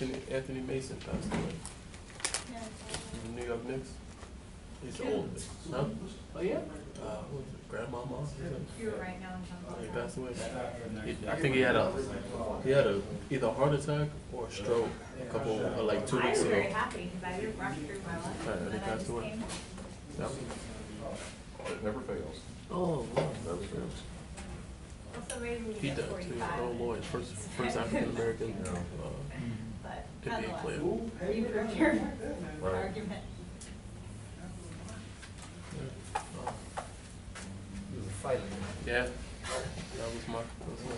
Anthony Mason passed away. Yeah. The New York Knicks. He's old. Huh? Oh yeah? What was it? Grandmama? You're right now in He John. passed away. I think he had a either a heart attack or a stroke a couple like 2 I weeks was ago. very happy because I didn't rush through my life. Right, and he And then I passed just away. came. Yep. It never fails. Oh, wow. Never fails. Also, maybe we He get died too. 45. Oh Lord, first African American But NBA nonetheless, player. you proved your argument. He was a fighter. Yeah, that was my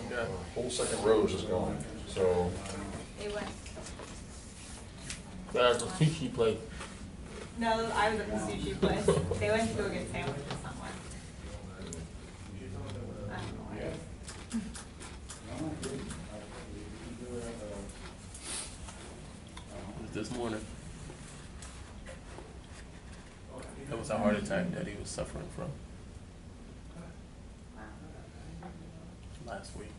guy. Whole second row is just gone. So They went. That was a sushi place. No, I was at the sushi place. They went to go get sandwiches somewhere. I don't know where. It was this morning. That was a heart attack that he was suffering from Wow. last week.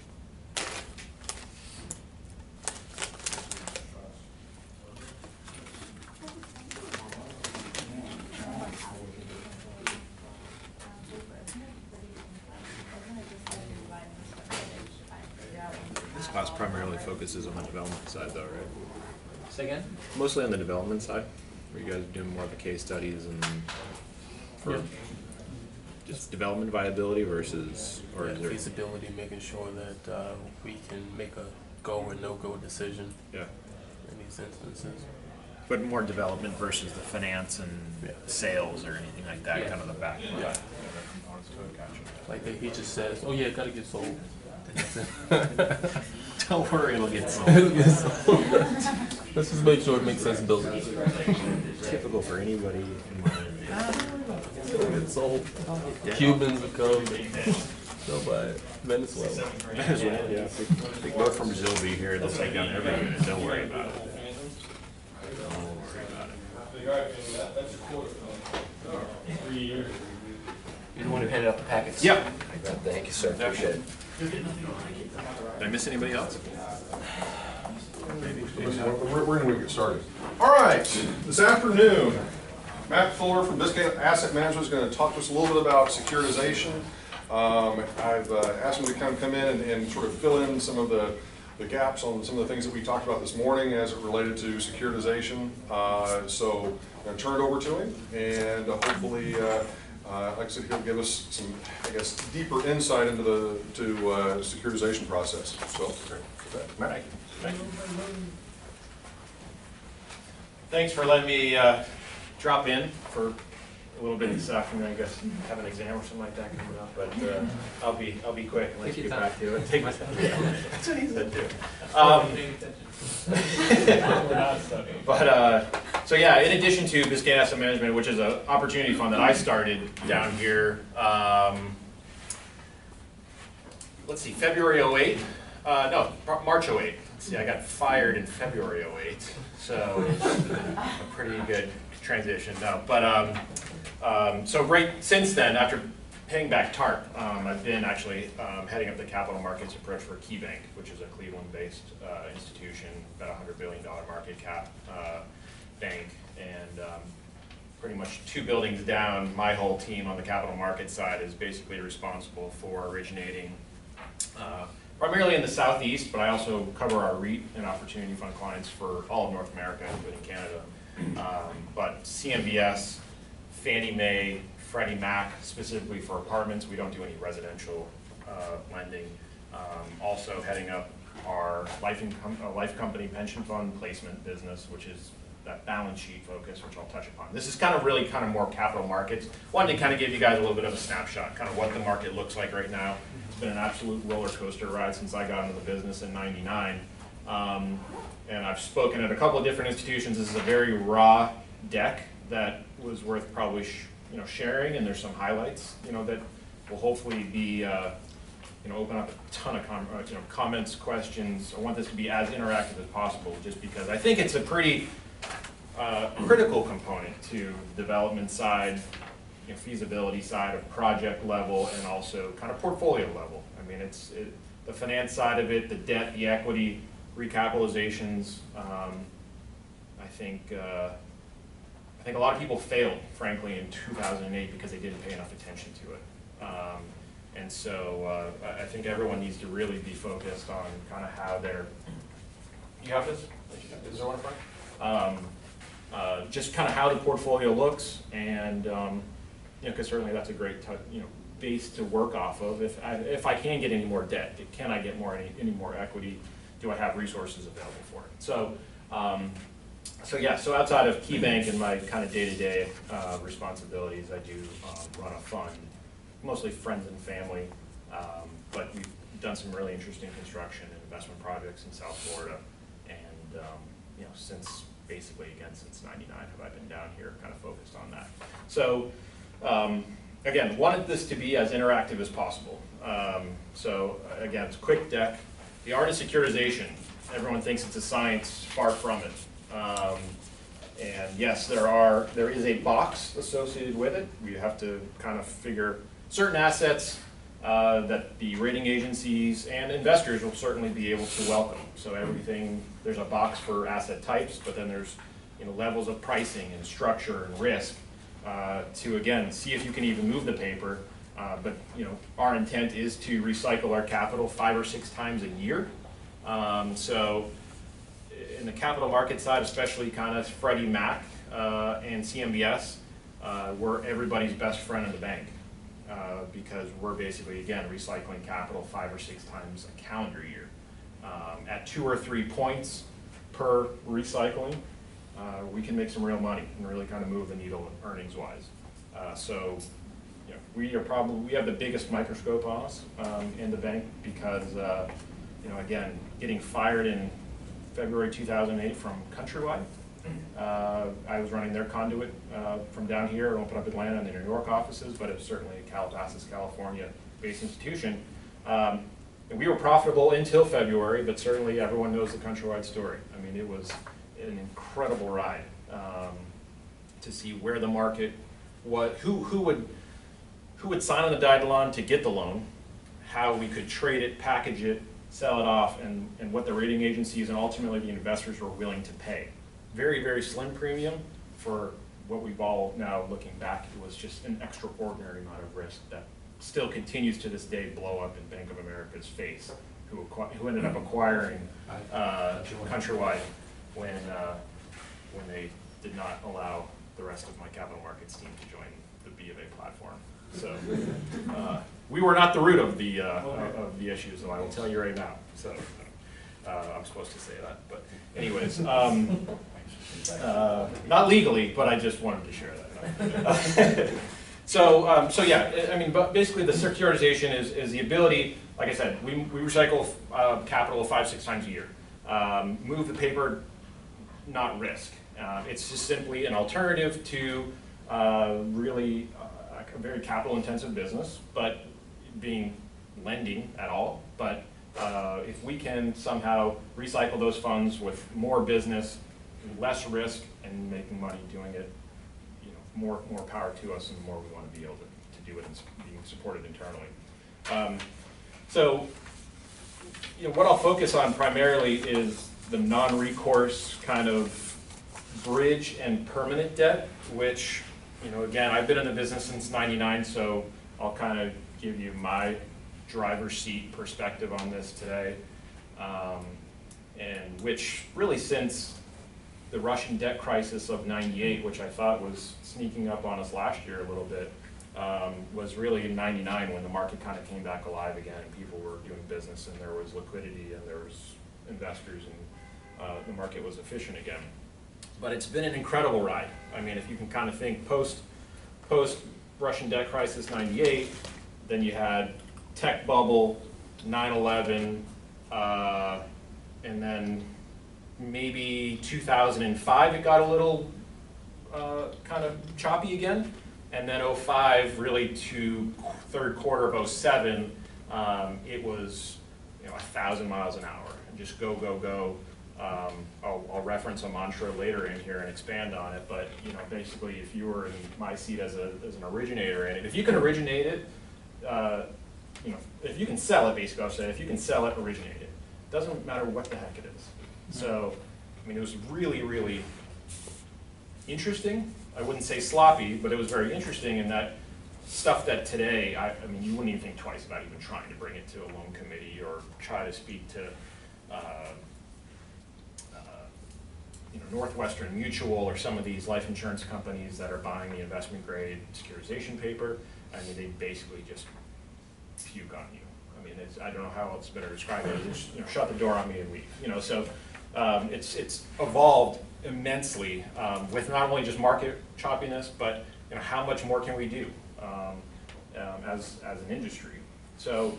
This class primarily focuses on the development side though, right? Say again? Mostly on the development side, where you guys are doing more of the case studies and for Yeah. just development viability versus, or is there? Feasibility, making sure that we can make a go or no go decision Yeah, in these instances. but more development versus the finance and Yeah. sales or anything like that, Yeah. kind of the back. Yeah. Components to it, gotcha. Like he just says, "Oh yeah, it gotta get sold." And that's it. Don't worry, it'll get sold. It'll get sold. Let's just make sure it makes sense business. Typical for anybody in my. It'll get sold. Cubans will come. They'll buy it. Venezuela. Venezuela, yeah. If they go from Brazil be here, they'll take down every unit. Don't worry about it. Don't worry about it. You're the one who handed out the packets. Yeah. Thank you, sir. Appreciate it. Did I miss anybody else? we're going to get started. All right, this afternoon, Matt Fuller from Biscayne Asset Management is going to talk to us a little bit about securitization. I've asked him to kind of come in and sort of fill in some of the gaps on some of the things that we talked about this morning as it related to securitization. So I'm going to turn it over to him, and hopefully, like I said, he'll give us some, I guess, deeper insight into the securitization process. So, with that, Matt. Thanks for letting me drop in for a little bit this afternoon. I guess have an exam or something like that coming up, but I'll be quick and let you get back to it. Take my time. Yeah, that's what he said too. So yeah, in addition to Biscayne Asset Management, which is an opportunity fund that I started down here, let's see, February 08. No, March 08. Let's see, I got fired in February 08, so a pretty good transition. No, but so right since then, after paying back TARP, I've been actually heading up the capital markets approach for KeyBank, which is a Cleveland-based institution, about $100 billion market cap bank, and pretty much 2 buildings down, my whole team on the capital market side is basically responsible for originating primarily in the Southeast, but I also cover our REE and opportunity fund clients for all of North America, including Canada. But CMBS, Fannie Mae, Freddie Mac, specifically for apartments. We don't do any residential lending. Also heading up our life company pension fund placement business, which is that balance sheet focus, which I'll touch upon. This is really more capital markets. Wanted to kind of give you guys a little bit of a snapshot, kind of what the market looks like right now. It's been an absolute roller coaster ride since I got into the business in '99. And I've spoken at a couple of different institutions. This is a very raw deck that was worth probably sharing, and there's some highlights that will hopefully be open up a ton of comments, questions. I want this to be as interactive as possible, just because I think it's a pretty critical component to the development side, feasibility side of project level, and also kind of portfolio level. I mean, the finance side of it, the debt, the equity, recapitalizations. I think a lot of people failed, frankly, in 2008 because they didn't pay enough attention to it. And so I think everyone needs to really be focused on kind of how they're. You have this? Is there one in front? Just kind of how the portfolio looks, and you know, because certainly that's a great base to work off of. If I can get any more debt, can I get any more equity? Do I have resources available for it? So. So outside of KeyBank and my kind of day-to-day responsibilities, I do run a fund, mostly friends and family, but we've done some really interesting construction and investment projects in South Florida, and you know, since basically since '99 have I been down here, kind of focused on that. So again, wanted this to be as interactive as possible. So again, it's a quick deck. The art of securitization. Everyone thinks it's a science. Far from it. And yes, there is a box associated with it. We have to kind of figure certain assets that the rating agencies and investors will certainly be able to welcome. So everything, there's a box for asset types, but then there's levels of pricing and structure and risk to again see if you can even move the paper. But our intent is to recycle our capital 5 or 6 times a year. So in the capital market side, especially kind of Freddie Mac and CMBS, we're everybody's best friend in the bank because we're basically, again, recycling capital 5 or 6 times a calendar year. At 2 or 3 points per recycling, we can make some real money and really kind of move the needle earnings-wise. So we have the biggest microscope on us in the bank because, again, getting fired in February 2008 from Countrywide. I was running their conduit from down here. I opened up Atlanta and the New York offices, but it's certainly a Calabasas, California-based institution. And we were profitable until February, but certainly everyone knows the Countrywide story. I mean, it was an incredible ride to see where the market, who would sign on the dotted line to get the loan, how we could trade it, package it, sell it off, and what the rating agencies and ultimately the investors were willing to pay. Very, very slim premium for what we've all now looking back, it was just an extraordinary amount of risk that still continues to this day blow up in Bank of America's face, who ended up acquiring Countrywide when they did not allow the rest of my capital markets team to join the B of A platform. So we were not the root of the issue, so I will tell you right now. So I'm supposed to say that, but anyways, not legally, but I just wanted to share that. So yeah, I mean, but basically the securitization is the ability, like I said, we recycle capital 5-6 times a year. Move the paper, not risk. It's just simply an alternative to really a very capital intensive business, but being lending at all. But if we can somehow recycle those funds with more business, less risk, and making money doing it, more power to us, and the more we want to be able to do it and being supported internally. So what I'll focus on primarily is the non-recourse kind of bridge and permanent debt, which again, I've been in the business since '99, so I'll kind of give you my driver's seat perspective on this today, and which really since the Russian debt crisis of '98, which I thought was sneaking up on us last year a little bit, was really in '99 when the market kind of came back alive again and people were doing business and there was liquidity and there was investors and the market was efficient again. But it's been an incredible ride. I mean, if you can kind of think post Russian debt crisis '98, then you had tech bubble, 9/11, and then maybe 2005 it got a little kind of choppy again, and then 05 really to third quarter of 07, it was 1,000 miles an hour and just go, go, go. I'll reference a mantra later in here and expand on it, but basically if you were in my seat as an originator in it, if you can originate it, if you can sell it, basically I'll say, if you can sell it, originate it, Doesn't matter what the heck it is. So, I mean, it was really, really interesting. I wouldn't say sloppy, but it was very interesting in that stuff that today, I mean, you wouldn't even think twice about even trying to bring it to a loan committee or try to speak to Northwestern Mutual or some of these life insurance companies that are buying the investment grade securitization paper. I mean, they basically just puke on you. I mean, I don't know how else better to describe it. They just shut the door on me and leave. So it's evolved immensely with not only just market choppiness, but how much more can we do as an industry? So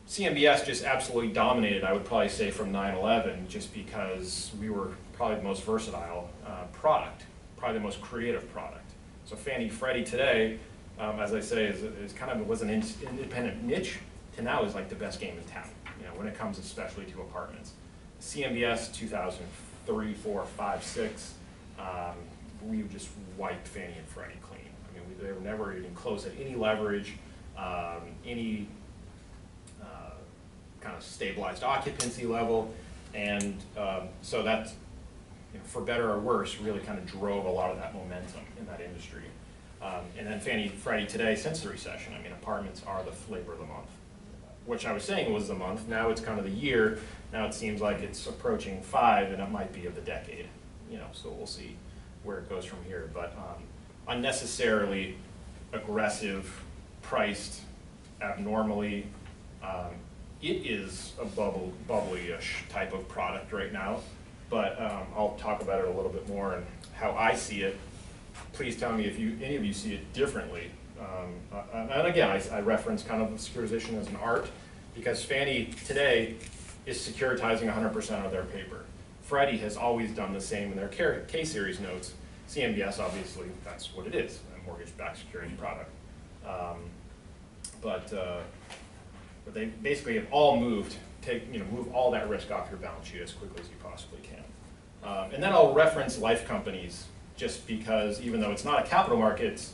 CMBS just absolutely dominated, I would probably say, from 9/11, just because we were probably the most versatile product, probably the most creative product. So Fannie Freddie today, as I say, is kind of was an independent niche to now is like the best game in town. When it comes especially to apartments. CMBS 2003, 4, 5, 6, we just wiped Fannie and Freddie clean. I mean, they were never even close at any leverage, any kind of stabilized occupancy level, and so that's, for better or worse, really kind of drove a lot of that momentum in that industry. And then Fannie Freddie today, since the recession, I mean, apartments are the flavor of the month, which I was saying was the month. Now it's kind of the year. Now it seems like it's approaching 5, and it might be of the decade. So we'll see where it goes from here. But unnecessarily aggressive, priced abnormally. It is a bubbly-ish type of product right now, but I'll talk about it a little bit more and how I see it. Please tell me if any of you see it differently. And again, I reference kind of securitization as an art, because Fannie today is securitizing 100% of their paper. Freddie has always done the same in their K-series notes. CMBS, obviously, that's what it is, a mortgage-backed security product. But they basically have all moved, move all that risk off your balance sheet as quickly as you possibly can. And then I'll reference life companies, just because even though it's not a capital markets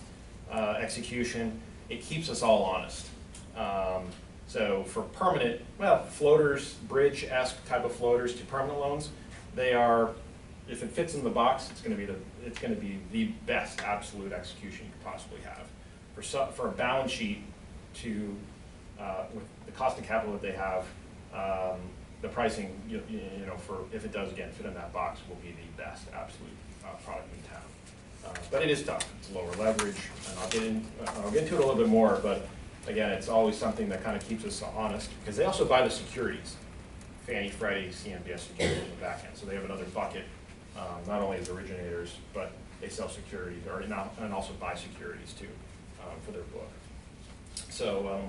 execution, it keeps us all honest. So for permanent, floaters, bridge-esque type of floaters to permanent loans, they are, if it fits in the box, it's going to be the best absolute execution you could possibly have. For a balance sheet to with the cost of capital that they have, the pricing, for if it does again fit in that box, will be the best absolute product in town. But it is tough. It's lower leverage, and I'll get into it a little bit more. But again, it's always something that kind of keeps us honest, because they also buy the securities, Fannie, Freddie, CMBS securities in the back end. So they have another bucket, not only as originators, but they sell securities, and also buy securities too for their book. So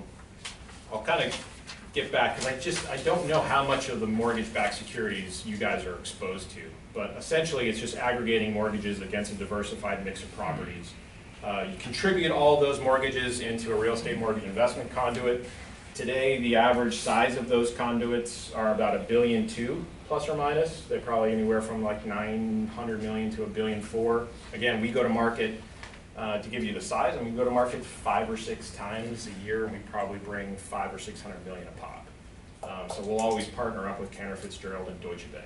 I'll kind of get back, because I don't know how much of the mortgage-backed securities you guys are exposed to, but essentially it's just aggregating mortgages against a diversified mix of properties. You contribute all those mortgages into a real estate mortgage investment conduit. Today, the average size of those conduits are about $1.2 billion, plus or minus. They're probably anywhere from like $900 million to $1.4 billion. Again, we go to market, to give you the size, and we go to market 5 or 6 times a year, and we probably bring $500 or $600 million a pop. So we'll always partner up with Cantor Fitzgerald and Deutsche Bank.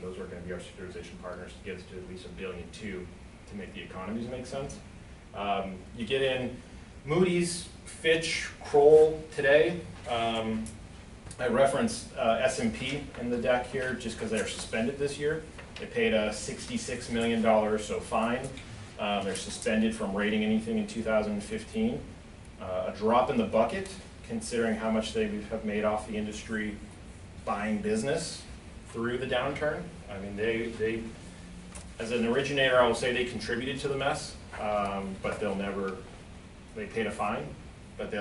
Those are going to be our securitization partners to get us to at least $1.2 billion to make the economies make sense. You get in Moody's, Fitch, Kroll today. I referenced S&P in the deck here just because they're suspended this year. They paid a $66 million fine. They're suspended from rating anything in 2015. A drop in the bucket, considering how much they have made off the industry buying business through the downturn. I mean, they as an originator, I will say they contributed to the mess, but they paid a fine, but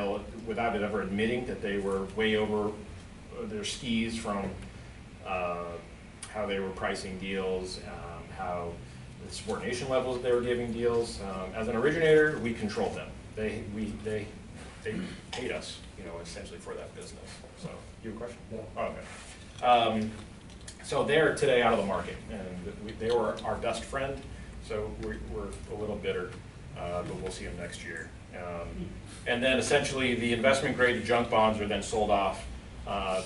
without it ever admitting that they were way over their skis from how they were pricing deals, how the subordination levels that they were giving deals. As an originator, we controlled them. They paid us, essentially for that business. So, you have a question? No. Oh, okay. So they're today out of the market, and they were our best friend. So we're a little bitter, but we'll see them next year. And then essentially the investment grade junk bonds are then sold off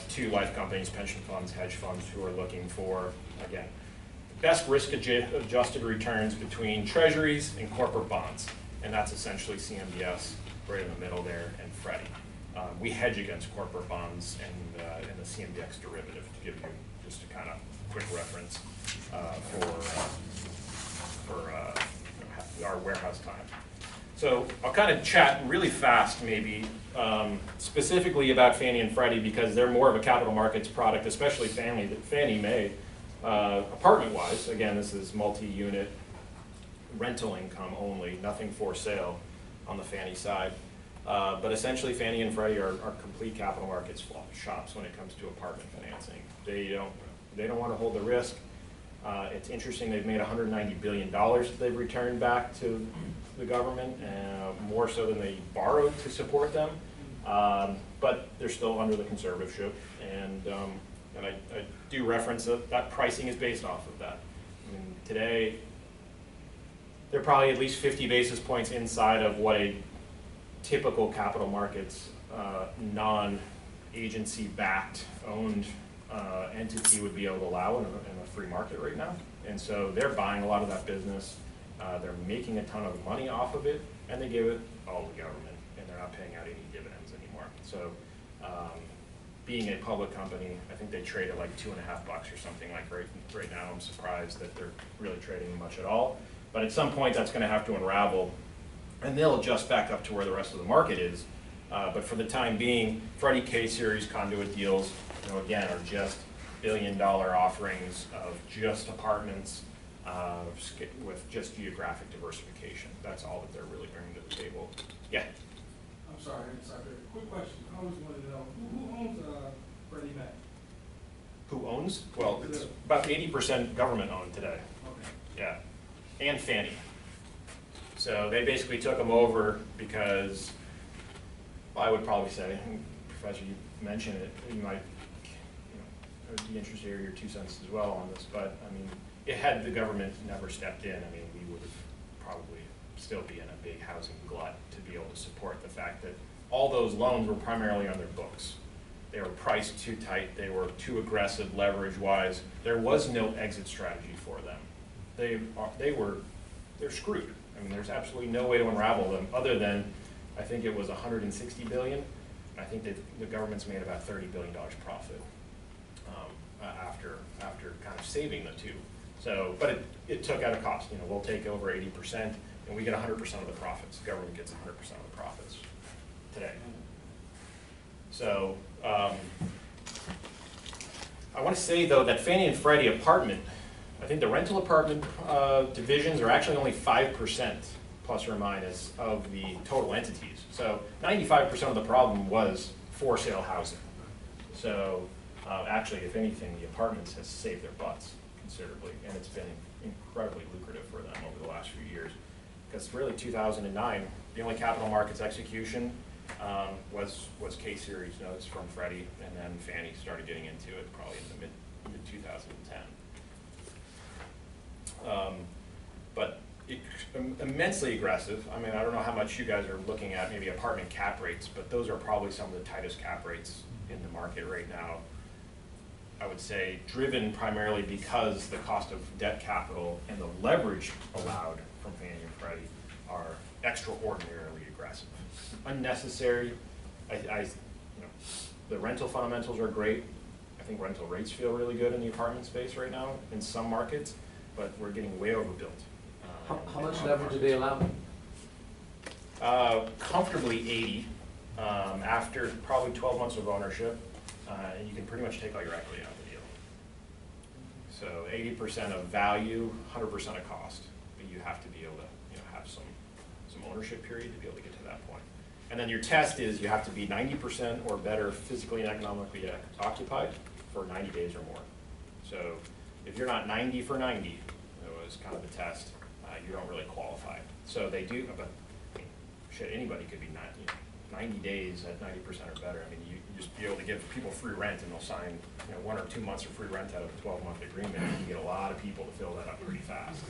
to life companies, pension funds, hedge funds who are looking for, again, best risk-adjusted returns between treasuries and corporate bonds. And that's essentially CMBS right in the middle there, and Freddie. We hedge against corporate bonds and the CMBX derivative, to give you just a kind of quick reference for our warehouse time. So I'll kind of chat really fast maybe specifically about Fannie and Freddie because they're more of a capital markets product, especially Fannie Mae. Apartment-wise, again, this is multi-unit rental income only, nothing for sale on the Fannie side. But essentially Fannie and Freddie are complete capital markets shops when it comes to apartment financing. They don't want to hold the risk. It's interesting, they've made $190 billion that they've returned back to the government, more so than they borrowed to support them. But they're still under the conservatorship, and I do reference that pricing is based off of that. I mean, today, they're probably at least 50 basis points inside of what a typical capital markets non-agency backed owned entity would be able to allow in a free market right now. And so they're buying a lot of that business. They're making a ton of money off of it, and they give it all to the government, and they're not paying out any dividends anymore. So being a public company, I think they trade at like $2.50 or something like right now. I'm surprised that they're really trading much at all. But at some point, that's going to have to unravel, and they'll adjust back up to where the rest of the market is. But for the time being, Freddie K-Series conduit deals, again, are just billion-dollar offerings of just apartments with just geographic diversification. That's all that they're really bringing to the table. Yeah? I'm sorry, quick question. I always wanted to know, who owns Freddie Mac? Who owns? Well, it's about 80% government owned today. Okay. Yeah, and Fannie. So they basically took them over because, well, I would probably say, Professor, you mentioned it, you might, I'd be interested to hear your 2 cents as well on this, but I mean, had the government never stepped in, I mean, we would have probably still be in a big housing glut to be able to support the fact that all those loans were primarily on their books. They were priced too tight, they were too aggressive leverage-wise. There was no exit strategy for them. They're screwed. I mean, there's absolutely no way to unravel them other than, I think it was $160 billion. I think the government's made about $30 billion profit after kind of saving the two. So, but it took out a cost. We'll take over 80% and we get 100% of the profits. The government gets 100% of the profits today. So, I want to say though that Fannie and Freddie apartment, I think the rental apartment divisions are actually only 5% plus or minus of the total entities. So 95% of the problem was for sale housing. So actually, if anything, the apartments has saved their butts considerably, and it's been incredibly lucrative for them over the last few years. Because really 2009, the only capital markets execution was K-Series notes from Freddie, and then Fannie started getting into it probably in the mid-2010. But immensely aggressive. I mean, I don't know how much you guys are looking at maybe apartment cap rates, but those are probably some of the tightest cap rates in the market right now. I would say driven primarily because the cost of debt capital and the leverage allowed from Fannie and Freddie are extraordinarily aggressive. Unnecessary. The rental fundamentals are great. I think rental rates feel really good in the apartment space right now in some markets, but we're getting way overbuilt. How much leverage do they allow? Comfortably 80 after probably 12 months of ownership, and you can pretty much take all your equity out of the deal. So 80% of value, 100% of cost, but you have to be able to have some ownership period to be able to get to that point. And then your test is you have to be 90% or better physically and economically occupied for 90 days or more. So if you're not 90 for 90, is kind of the test, you don't really qualify. So they do, but I mean, shit, anybody could be 90 days at 90% or better. I mean, you just be able to give people free rent, and they'll sign 1 or 2 months of free rent out of a 12-month agreement, and you get a lot of people to fill that up pretty fast.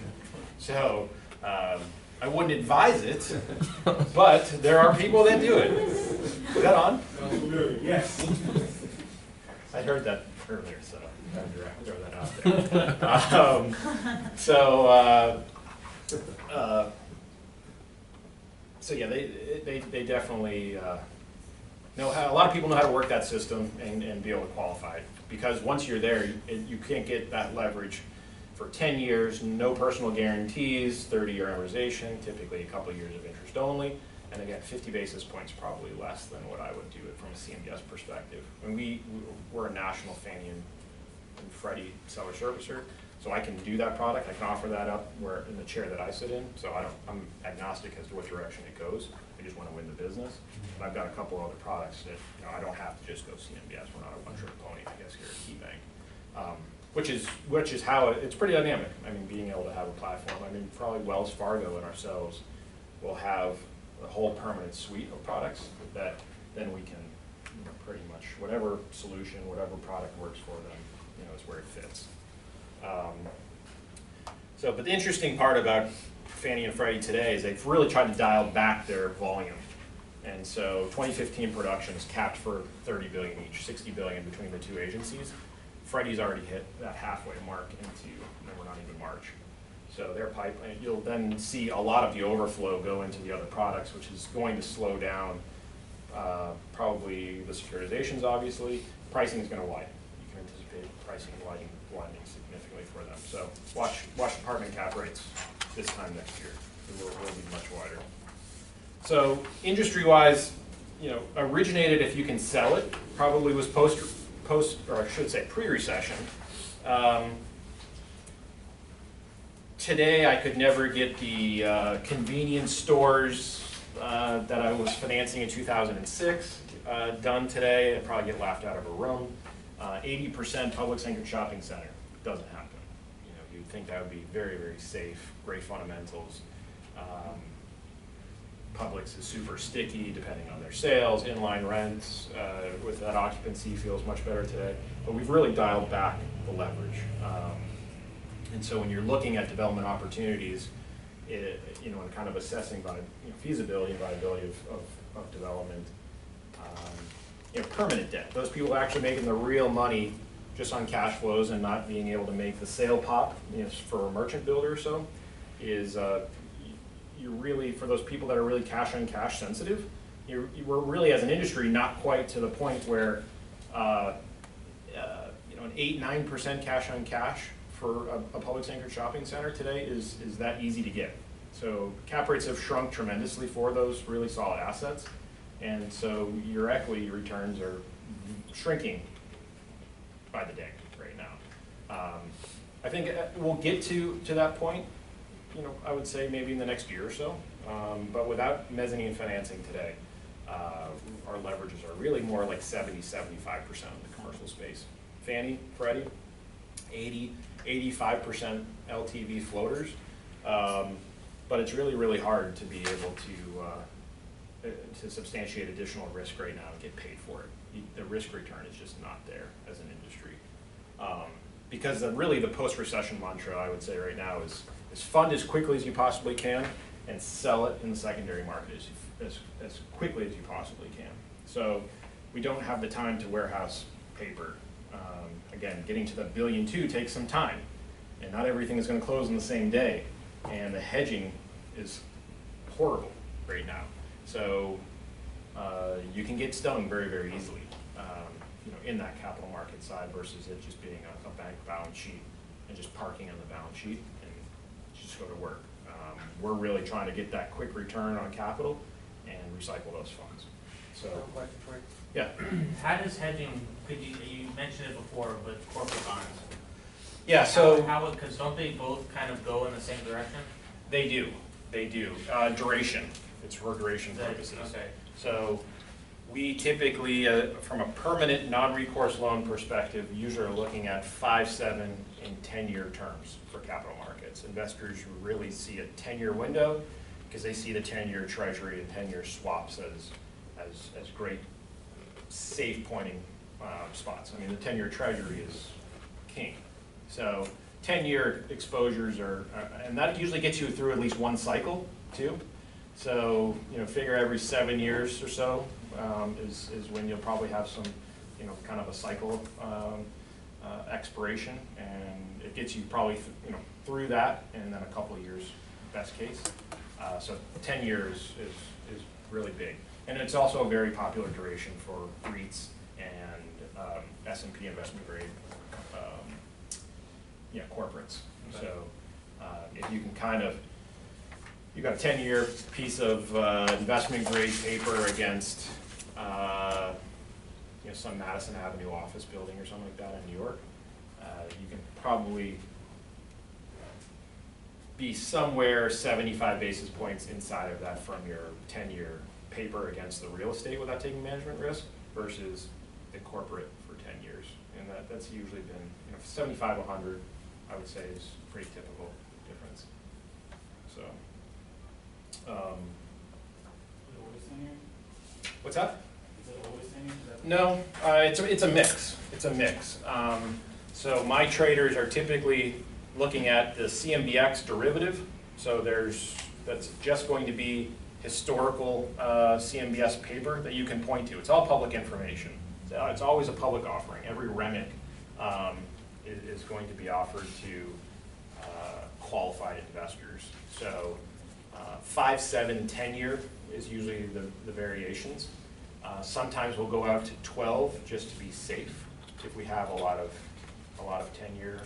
So I wouldn't advise it, but there are people that do it. Is that on? Yes. I heard that earlier, so I had to throw that out there. So yeah, they definitely know how. A lot of people know how to work that system and be able to qualify it, because once you're there, you can't get that leverage for 10 years, no personal guarantees, 30-year amortization, typically a couple of years of interest only, and again, 50 basis points probably less than what I would do it from a CMBS perspective. And we're a national Fannie and Freddie seller servicer, so I can do that product. I can offer that up where in the chair that I sit in. So I'm agnostic as to what direction it goes. I just want to win the business. And I've got a couple other products that I don't have to just go CMBS. We're not a one-trick pony, I guess, here at KeyBank. Which is how it's pretty dynamic. I mean, being able to have a platform. I mean, probably Wells Fargo and ourselves will have a whole permanent suite of products that then we can pretty much whatever solution, whatever product works for them, is where it fits. But the interesting part about Fannie and Freddie today is they've really tried to dial back their volume. And so 2015 production is capped for $30 billion each, $60 billion between the two agencies. Freddie's already hit that halfway mark into, we're not even March. So their pipeline, you'll then see a lot of the overflow go into the other products, which is going to slow down probably the securitizations, obviously. Pricing is going to widen. You can anticipate pricing widening significantly for them. So watch apartment cap rates this time next year. It will be much wider. So industry-wise, originated if you can sell it, probably was or I should say pre-recession. Today I could never get the convenience stores that I was financing in 2006 done today. I'd probably get laughed out of a room. 80% Publix anchored shopping center doesn't happen. You'd think that would be very, very safe, great fundamentals. Publix is super sticky depending on their sales, inline rents, with that occupancy feels much better today. But we've really dialed back the leverage. And so when you're looking at development opportunities, and kind of assessing feasibility and viability of development, permanent debt. Those people actually making the real money just on cash flows and not being able to make the sale pop, for a merchant builder or so, is you're really, for those people that are really cash on cash sensitive, we're really as an industry not quite to the point where an 8-9% cash on cash for a Publix anchored shopping center today is that easy to get. So cap rates have shrunk tremendously for those really solid assets, and so your equity returns are shrinking by the day right now. I think we'll get to that point, I would say maybe in the next year or so, but without mezzanine financing today, our leverages are really more like 70-75% of the commercial space. Fannie, Freddie, 80-85% LTV floaters, but it's really, really hard to be able to substantiate additional risk right now and get paid for it. The risk return is just not there as an industry. Because really the post-recession mantra, I would say right now, is fund as quickly as you possibly can and sell it in the secondary market as quickly as you possibly can. So we don't have the time to warehouse paper. Again, getting to the $1.2 billion takes some time, and not everything is going to close in the same day, and the hedging is horrible right now. So you can get stung very, very easily, in that capital market side versus it just being a bank balance sheet and just parking on the balance sheet and just go to work. We're really trying to get that quick return on capital and recycle those funds. So, yeah. How does hedging, you mentioned it before, but corporate bonds? Yeah, so. Because don't they both kind of go in the same direction? They do. Duration. It's for duration purposes. Okay. So we typically, from a permanent non-recourse loan perspective, usually are looking at 5, 7, and 10-year terms for capital markets. Investors really see a 10-year window because they see the 10-year treasury and 10-year swaps as great safe pointing spots. I mean, the 10-year treasury is king. So 10-year exposures are, and that usually gets you through at least one cycle too. So, figure every 7 years or so is when you'll probably have you know, kind of a cycle expiration, and it gets you probably you know, through that, and then a couple of years, best case. So 10 years is really big, and it's also a very popular duration for REITs and S&P investment grade corporates. So if you can kind of, you've got a 10-year piece of investment grade paper against you know, some Madison Avenue office building or something like that in New York, you can probably be somewhere 75 basis points inside of that from your 10-year paper against the real estate without taking management risk versus the corporate for 10 years. And that's usually been, you know, 75, 100, I would say is pretty typical difference. So, what's that? No, it's a mix. It's a mix. So my traders are typically looking at the CMBX derivative. So that's just going to be historical CMBS paper that you can point to. It's all public information. It's always a public offering. Every REMIC is going to be offered to qualified investors. So 5, 7, 10-year is usually the variations. Sometimes we'll go out to 12 just to be safe if we have a lot of 10-year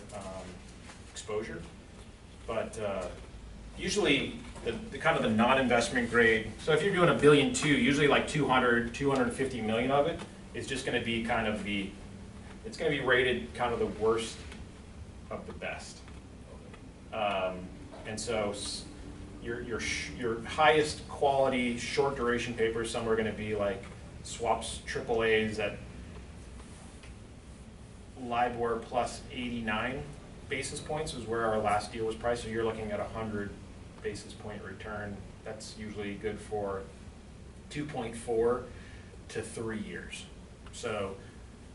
exposure. But usually the kind of the non-investment grade, so if you're doing $1.2 billion, usually like 200, 250 million of it is just going to be kind of it's going to be rated kind of the worst of the best. And so your highest quality short duration papers, some are going to be like swaps AAAs at LIBOR plus 89 basis points is where our last deal was priced. So you're looking at 100 basis point return. That's usually good for 2.4 to 3 years. So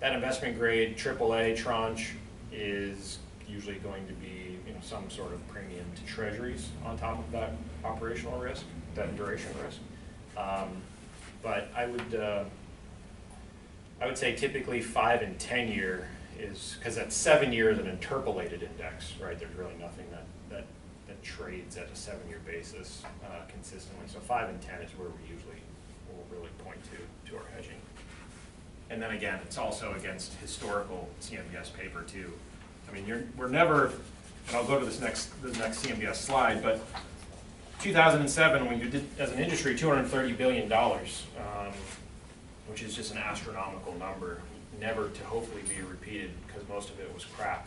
that investment grade AAA tranche is usually going to be, you know, some sort of premium to treasuries on top of that operational risk, that duration risk. But I would say typically 5 and 10 year is, because at 7 years an interpolated index, right? There's really nothing that trades at a 7-year basis consistently. So 5 and 10 is where we usually will really point to our hedging. And then again, it's also against historical CMBS paper too. I mean, we're never, and I'll go to the next CMBS slide, but 2007, when you did, as an industry, $230 billion, which is just an astronomical number, never to hopefully be repeated because most of it was crap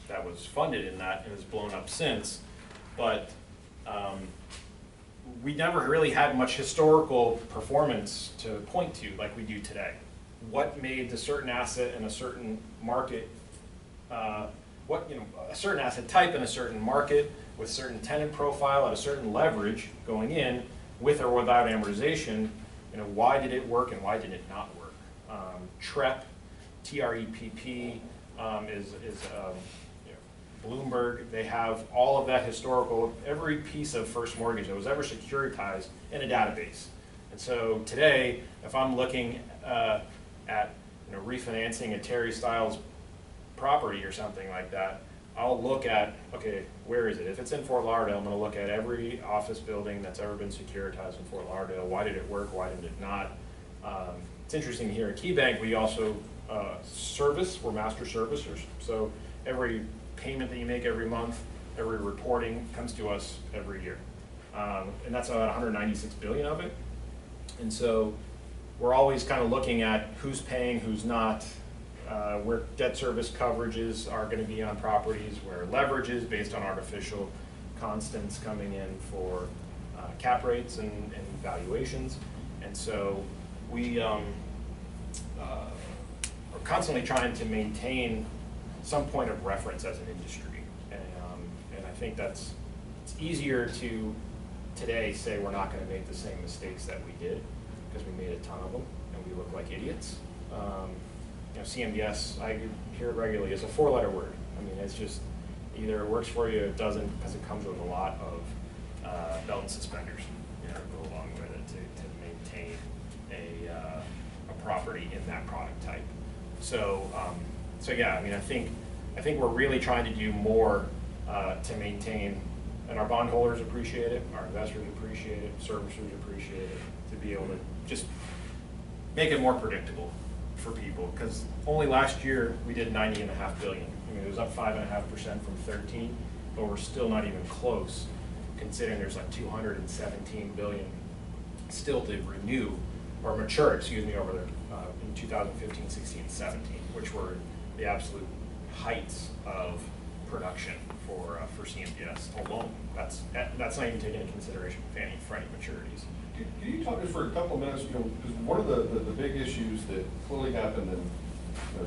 that was funded in that and has blown up since. But we never really had much historical performance to point to like we do today. What made the certain asset in a certain market, a certain asset type in a certain market with certain tenant profile at a certain leverage going in with or without amortization, you know, why did it work and why did it not work? TREP, TREPP is Bloomberg. They have all of that historical, every piece of first mortgage that was ever securitized in a database. And so today, if I'm looking at refinancing a Terry Styles property or something like that, I'll look at, okay, where is it? If it's in Fort Lauderdale, I'm going to look at every office building that's ever been securitized in Fort Lauderdale. Why did it work? Why did it not? It's interesting here at KeyBank, we also we're master servicers. So every payment that you make every month, every reporting comes to us every year. And that's about 196 billion of it. And so we're always kind of looking at who's paying, who's not, where debt service coverages are going to be on properties, where leverage is based on artificial constants coming in for cap rates and valuations. And so we are constantly trying to maintain some point of reference as an industry. And I think it's easier to today say we're not going to make the same mistakes that we did because we made a ton of them and we look like idiots. CMBS, I hear it regularly, is a 4-letter word. I mean, it's just either it works for you or it doesn't, because it comes with a lot of belt and suspenders, go along with it to maintain a proper property in that product type. So, so yeah, I mean, I think we're really trying to do more to maintain, and our bondholders appreciate it, our investors appreciate it, servicers appreciate it, to be able to just make it more predictable for people. Because only last year we did 90.5 billion. I mean, it was up 5.5% from 13, but we're still not even close, considering there's like 217 billion still to renew or mature, excuse me, over there in 2015, 16, 17, which were the absolute heights of production for CMBS alone. That's not even taking into consideration Fannie and Freddie maturities. Can you talk just for a couple of minutes, because one of the big issues that clearly happened in,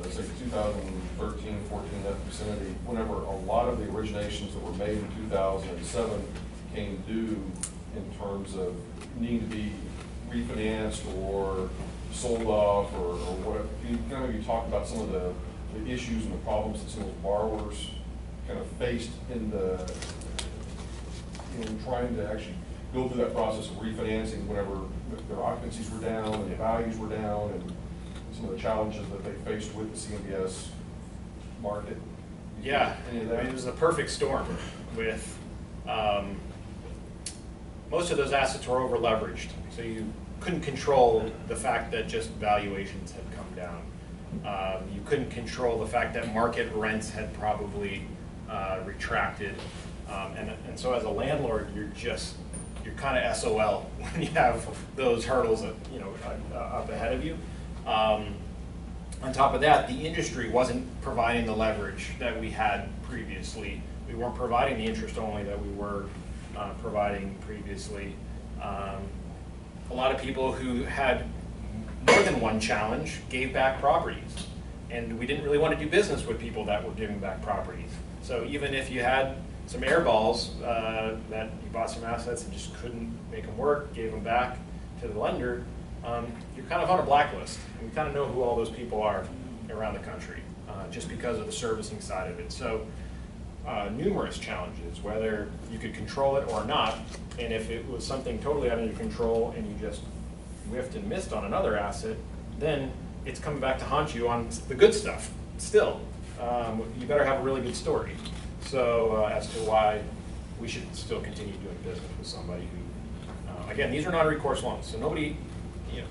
let's say 2013, 14, that vicinity, whenever a lot of the originations that were made in 2007 came due in terms of needing to be refinanced or sold off or whatever. Can you kind of maybe talk about some of the issues and the problems that some of those borrowers kind of faced in the, trying to actually go through that process of refinancing whenever their occupancies were down and the values were down, and some of the challenges that they faced with the CMBS market? Yeah, it was a perfect storm with most of those assets were over leveraged, so you couldn't control the fact that just valuations had come down. You couldn't control the fact that market rents had probably retracted, and so as a landlord, you're kind of SOL when you have those hurdles up ahead of you. On top of that, the industry wasn't providing the leverage that we had previously. We weren't providing the interest only that we were providing previously. A lot of people who had more than one challenge gave back properties, and we didn't really want to do business with people that were giving back properties. So even if you had some airballs that you bought some assets and just couldn't make them work, gave them back to the lender, you're kind of on a blacklist. And we kind of know who all those people are around the country, just because of the servicing side of it. So numerous challenges, whether you could control it or not, and if it was something totally out of your control and you just whiffed and missed on another asset, then it's coming back to haunt you on the good stuff still. You better have a really good story. So as to why we should still continue doing business with somebody who, again, these are non-recourse loans. So nobody,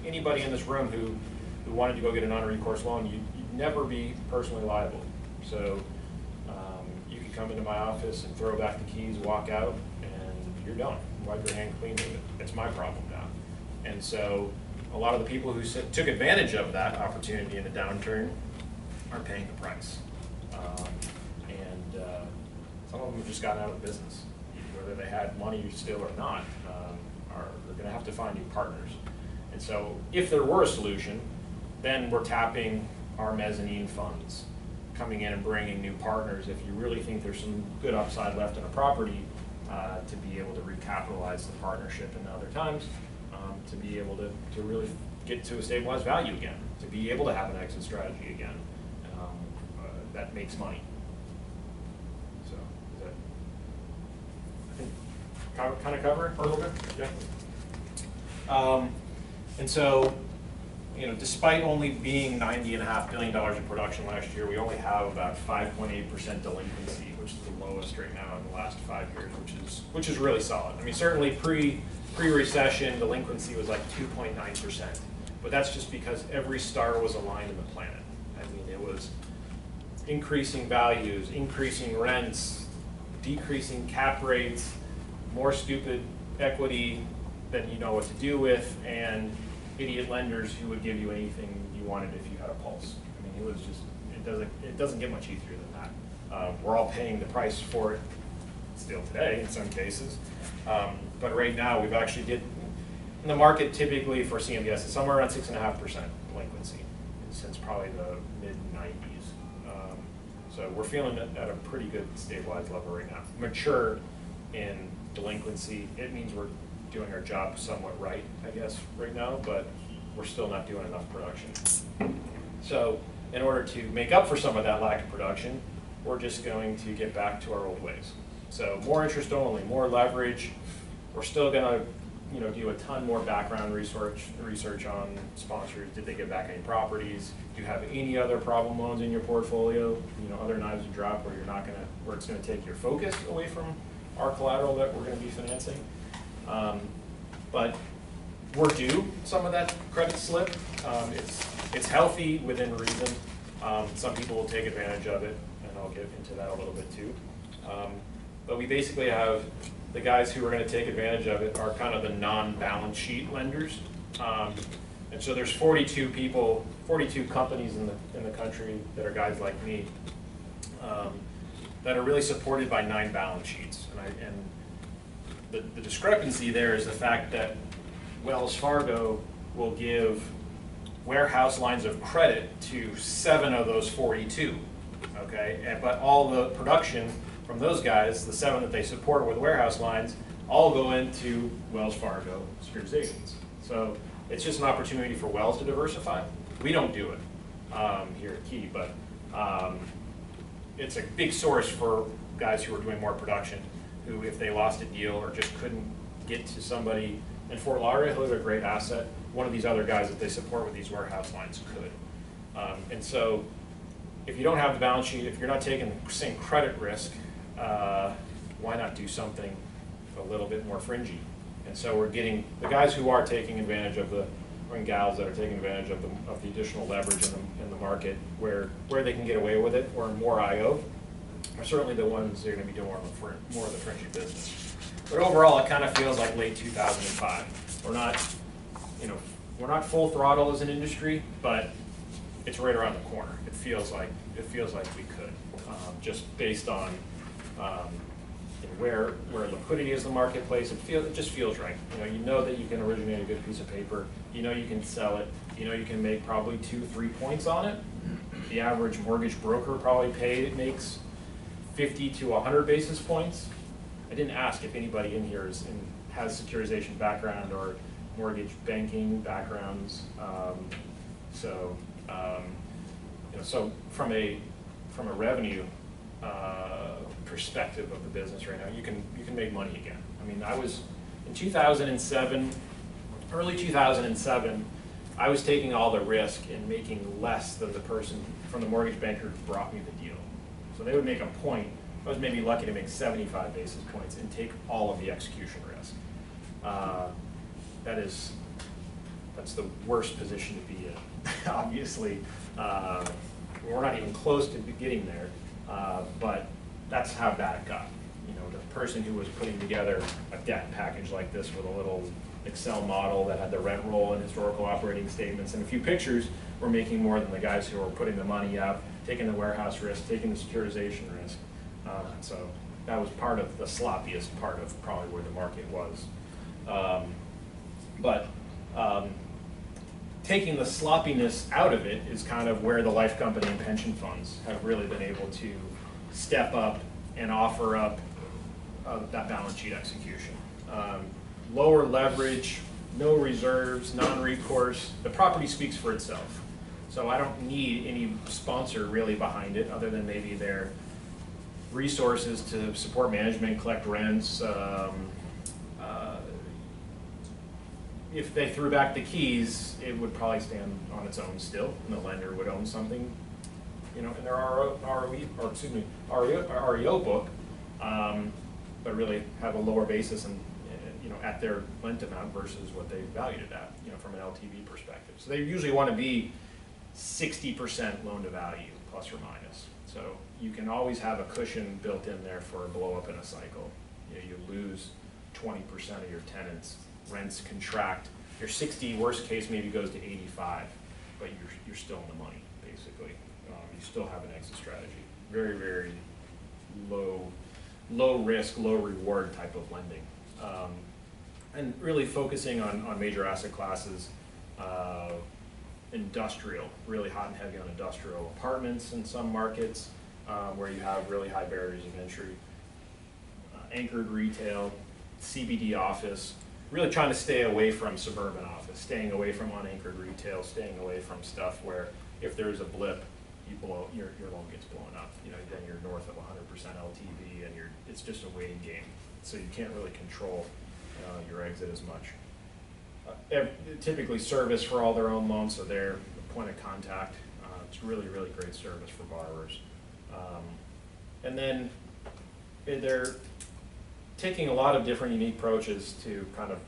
anybody in this room who wanted to go get a non-recourse loan, you'd never be personally liable. So you can come into my office and throw back the keys, walk out, and you're done. Wipe your hand clean with it. It's my problem now. And so a lot of the people who took advantage of that opportunity in the downturn are paying the price. Some of them have just gotten out of the business. Whether they had money still or not, they're going to have to find new partners. And so if there were a solution, then we're tapping our mezzanine funds, coming in and bringing new partners if you really think there's some good upside left in a property, to be able to recapitalize the partnership in other times, to be able to really get to a stabilized value again, to be able to have an exit strategy again that makes money. So, is that, I think, kind of cover it a little bit? Yeah. And so, despite only being $90.5 billion in production last year, we only have about 5.8% delinquency, which is the lowest right now in the last 5 years, which is really solid. I mean, certainly pre-recession delinquency was like 2.9%, but that's just because every star was aligned in the planet. I mean, it was increasing values, increasing rents, decreasing cap rates, more stupid equity than you know what to do with, and idiot lenders who would give you anything you wanted if you had a pulse. I mean, it was just, it doesn't get much easier than that. We're all paying the price for it still today in some cases. But right now we've actually in the market typically for CMBS is somewhere around 6.5% delinquency since probably the mid-90s. So we're feeling it at a pretty good stabilized level right now. Mature in delinquency, it means we're doing our job somewhat right, I guess, right now, but we're still not doing enough production. So in order to make up for some of that lack of production, we're just going to get back to our old ways. So more interest only, more leverage. We're still going to do a ton more background research on sponsors. Did they get back any properties? Do you have any other problem loans in your portfolio? Other knives to drop where it's gonna take your focus away from our collateral that we're gonna be financing. But we're due some of that credit slip. It's healthy within reason. Some people will take advantage of it, and I'll get into that a little bit too. But we basically have the guys who are going to take advantage of it are kind of the non-balance sheet lenders. And so there's 42 companies in the country that are guys like me that are really supported by 9 balance sheets. And the discrepancy there is the fact that Wells Fargo will give warehouse lines of credit to 7 of those 42, okay? But all the production from those guys, the 7 that they support with warehouse lines, all go into Wells Fargo securitizations. So it's just an opportunity for Wells to diversify. We don't do it here at Key, but it's a big source for guys who are doing more production, who if they lost a deal or just couldn't get to somebody in Fort Lauderdale, who is a great asset, one of these other guys that they support with these warehouse lines could. And so if you don't have the balance sheet, if you're not taking the same credit risk, why not do something a little bit more fringy? And so we're getting the guys who are taking advantage of and gals that are taking advantage of the additional leverage in the market where they can get away with it, or more IO, are certainly the ones that are going to be doing more of the fringy business. But overall, it kind of feels like late 2005. We're not full throttle as an industry, but it's right around the corner. It feels like we could, just based on where liquidity is in the marketplace. It just feels right. You know that you can originate a good piece of paper. You can sell it. You can make probably 2-3 points on it. The average mortgage broker probably makes 50 to 100 basis points. I didn't ask if anybody in here has securitization background or mortgage banking backgrounds. So from a revenue perspective of the business right now, you can make money again. I mean, I was in 2007, early 2007. I was taking all the risk and making less than the person from the mortgage banker who brought me the deal. So they would make a point. I was maybe lucky to make 75 basis points and take all of the execution risk. That's the worst position to be in. Obviously, we're not even close to getting there, but that's how bad it got. The person who was putting together a debt package like this with a little Excel model that had the rent roll and historical operating statements and a few pictures were making more than the guys who were putting the money out, taking the warehouse risk, taking the securitization risk. So that was part of the sloppiest part of probably where the market was. But taking the sloppiness out of it is kind of where the life company and pension funds have really been able to step up and offer up that balance sheet execution. Lower leverage, no reserves, non-recourse. The property speaks for itself. So I don't need any sponsor really behind it other than maybe their resources to support management, collect rents. If they threw back the keys, it would probably stand on its own still, and the lender would own something, in their REO book, but really have a lower basis and at their lent amount versus what they valued it at, from an LTV perspective. So they usually want to be 60% loan to value, plus or minus. So you can always have a cushion built in there for a blow up in a cycle. You lose 20% of your tenants, rents contract. Your 60 worst case maybe goes to 85, but you're still in the money basically. You still have an exit strategy. Very, very low risk, low reward type of lending. And really focusing on major asset classes, industrial, really hot and heavy on industrial apartments in some markets where you have really high barriers of entry, anchored retail, CBD office, really trying to stay away from suburban office, staying away from unanchored retail, staying away from stuff where if there's a blip, your loan gets blown up. Then you're north of 100% LTV and it's just a waiting game. So you can't really control your exit as much. Typically service for all their own loans, so they're the point of contact. It's really, really great service for borrowers. And then they're taking a lot of different unique approaches to kind of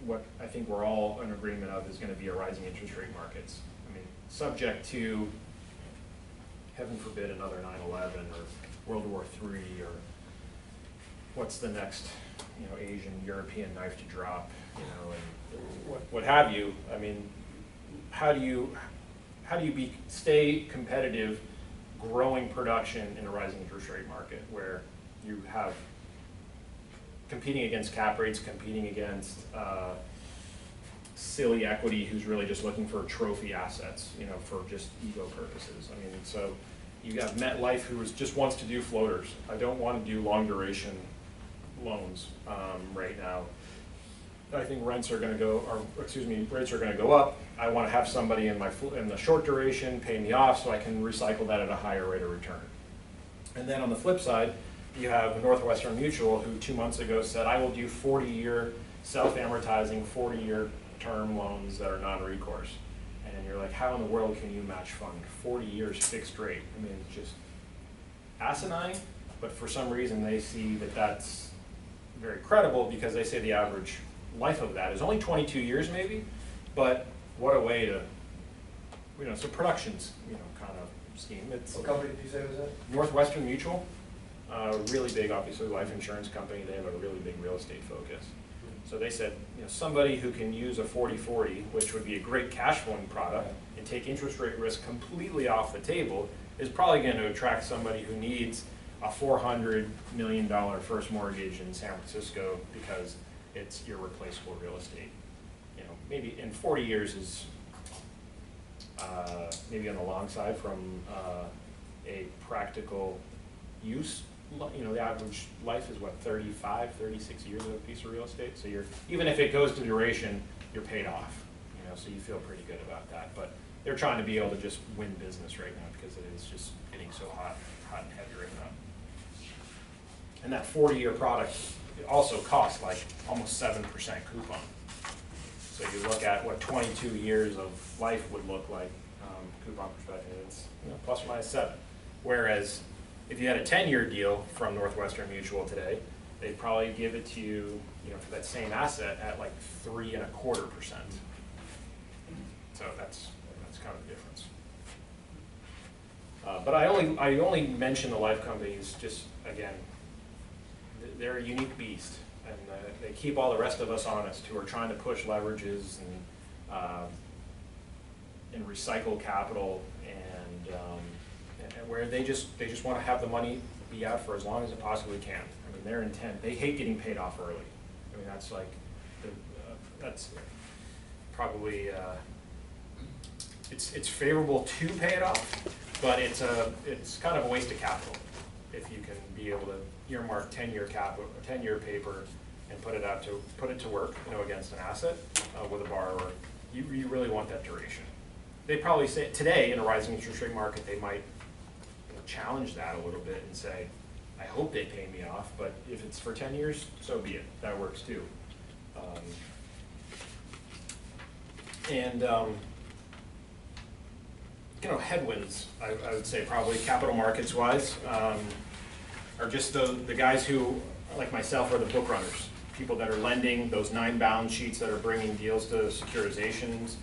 what I think we're all in agreement of is going to be a rising interest rate markets. I mean, subject to, heaven forbid, another 9/11 or World War III, or what's the next, Asian, European knife to drop, and what have you. I mean, how do you stay competitive, growing production in a rising interest rate market where you have competing against cap rates, competing against silly equity who's really just looking for trophy assets, for just ego purposes. I mean, so you have MetLife who just wants to do floaters. I don't want to do long duration loans right now. I think rates are going to go up. I want to have somebody in the short duration pay me off so I can recycle that at a higher rate of return. And then on the flip side, you have Northwestern Mutual, who 2 months ago said, I will do 40-year self-amortizing 40-year term loans that are non-recourse. And you're like, how in the world can you match fund 40 years fixed rate? I mean, it's just asinine, but for some reason they see that that's very credible because they say the average life of that is only 22 years maybe, but what a way to, so production's, kind of scheme. What company did you say was that? Northwestern Mutual, really big, obviously, life insurance company. They have a really big real estate focus. So they said, somebody who can use a 40/40, which would be a great cash flowing product, and take interest rate risk completely off the table, is probably going to attract somebody who needs a $400 million first mortgage in San Francisco because it's irreplaceable real estate. Maybe in 40 years is maybe on the long side from a practical use. The average life is what, 35, 36 years of a piece of real estate. So even if it goes to duration, you're paid off. So you feel pretty good about that. But they're trying to be able to just win business right now because it is just getting so hot and heavy right now. And that 40-year product also costs like almost 7% coupon. So you look at what 22 years of life would look like, coupon perspective, it's plus or minus 7. Whereas if you had a 10-year deal from Northwestern Mutual today, they'd probably give it to you, for that same asset at like 3.25%. So that's kind of the difference. But I only mention the life companies just, again, they're a unique beast, and they keep all the rest of us honest who are trying to push leverages and recycle capital and where they just want to have the money be out for as long as it possibly can. I mean, their intent, they hate getting paid off early. I mean, that's like, that's probably, it's favorable to pay it off, but it's kind of a waste of capital if you can be able to earmark 10-year capital, 10-year paper, and put it to work, against an asset with a borrower. You really want that duration. They probably say today in a rising interest rate market, they might challenge that a little bit and say, I hope they pay me off, but if it's for 10 years, so be it. That works too. Headwinds, I would say probably capital markets wise, are just the guys who, like myself, are the book runners. People that are lending, those 9 balance sheets that are bringing deals to securitizations,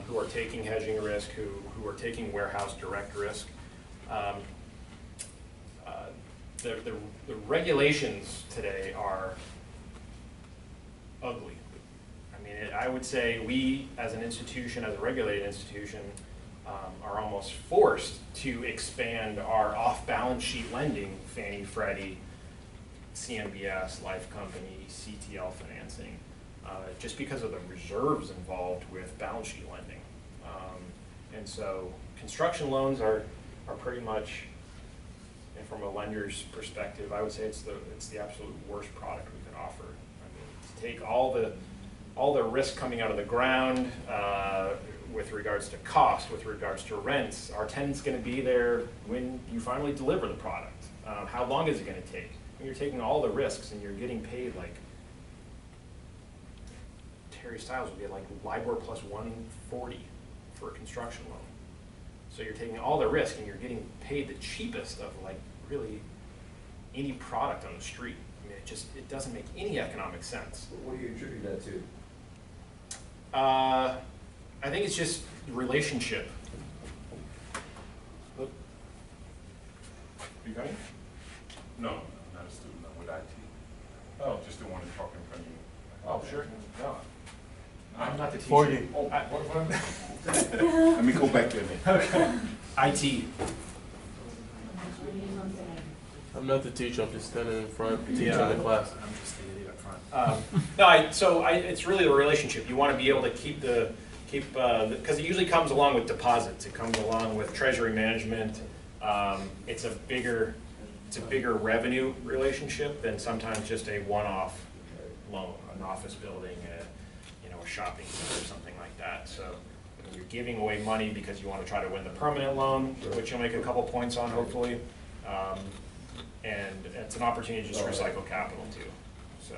who are taking hedging risk, who are taking warehouse direct risk. The regulations today are ugly. I mean, I would say we, as an institution, as a regulated institution, are almost forced to expand our off-balance sheet lending, Fannie, Freddie, CMBS, life company, CTL financing, just because of the reserves involved with balance sheet lending. And so construction loans are pretty much, and from a lender's perspective, I would say it's the absolute worst product we could offer. I mean, to take all the risk coming out of the ground, with regards to cost, with regards to rents, our tenant's going to be there when you finally deliver the product. How long is it going to take? When you're taking all the risks and you're getting paid like Terry Styles would be like LIBOR plus 140 for a construction loan. So you're taking all the risk and you're getting paid the cheapest of like really any product on the street. I mean, it doesn't make any economic sense. What do you attribute that to? I think it's just relationship. You got it? No, not a student, I'm with IT. Oh, just the one talking in front of you. Oh, sure. No, I'm not the teacher. 40. Oh, what? Let me go back there then. IT. I'm not the teacher, I'm just standing in front, teaching Yeah. the class. I'm just the idiot up front. It's really the relationship. You want to be able to keep because it usually comes along with deposits. It comes along with treasury management. It's a bigger revenue relationship than sometimes just a one-off loan, an office building, a shopping center or something like that. So you're giving away money because you want to try to win the permanent loan, which you'll make a couple points on hopefully. And it's an opportunity to just recycle capital too. So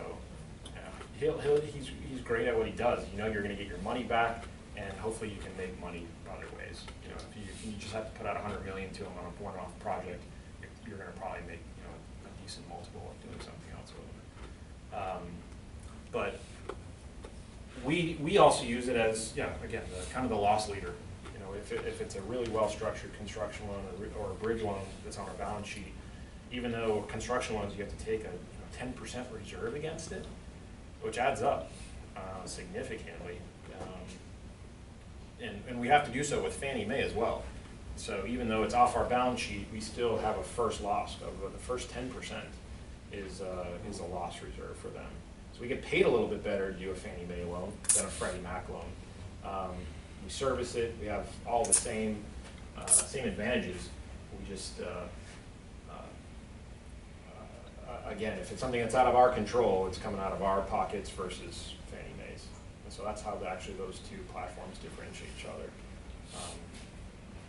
yeah, he's great at what he does. You know you're going to get your money back, and hopefully you can make money other ways. You know, if you just have to put out $100 million to him on a one-off project, you're going to probably make a decent multiple of doing something else with him. But we also use it as again kind of the loss leader. You know, if it's a really well-structured construction loan or a bridge loan that's on our balance sheet, even though construction loans you have to take a 10% reserve against it, which adds up significantly. And we have to do so with Fannie Mae as well. So even though it's off our balance sheet, we still have a first loss of the first 10% is a loss reserve for them. So we get paid a little bit better to do a Fannie Mae loan than a Freddie Mac loan. We service it. We have all the same advantages. We just again, if it's something that's out of our control, it's coming out of our pockets versus Fannie Mae's. And so that's how actually those two platforms differentiate each other.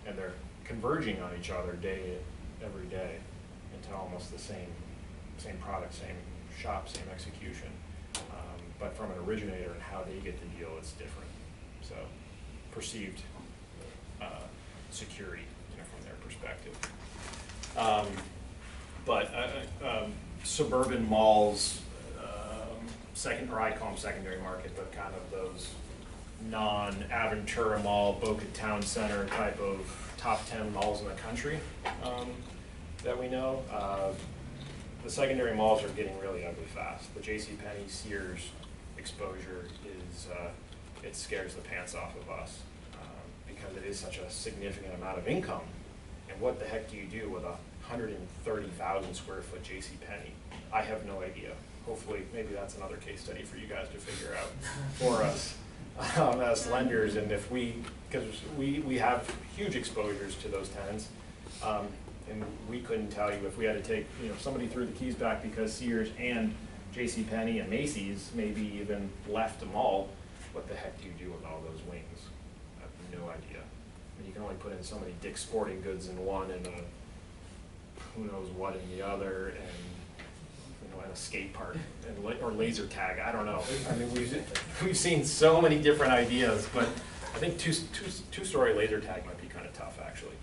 And they're converging on each other every day into almost the same product, same shop, same execution. But from an originator and how they get the deal, it's different. So perceived security, from their perspective. Suburban malls, or I call them secondary market, but kind of those non-Aventura Mall, Boca Town Center type of top 10 malls in the country that we know. The secondary malls are getting really ugly fast. The JCPenney, Sears exposure it scares the pants off of us because it is such a significant amount of income. And what the heck do you do with a 130,000 square foot JCPenney? I have no idea. Hopefully, maybe that's another case study for you guys to figure out for us as lenders. And if because we have huge exposures to those tenants, and we couldn't tell you if we had to take, somebody threw the keys back because Sears and JCPenney and Macy's maybe even left the mall, what the heck do you do with all those wings? I have no idea. I mean, you can only put in so many Dick's Sporting Goods in one and who knows what in the other, and and a skate park or laser tag. I don't know. I mean, we've seen so many different ideas, but I think two-story laser tag might be kind of tough, actually.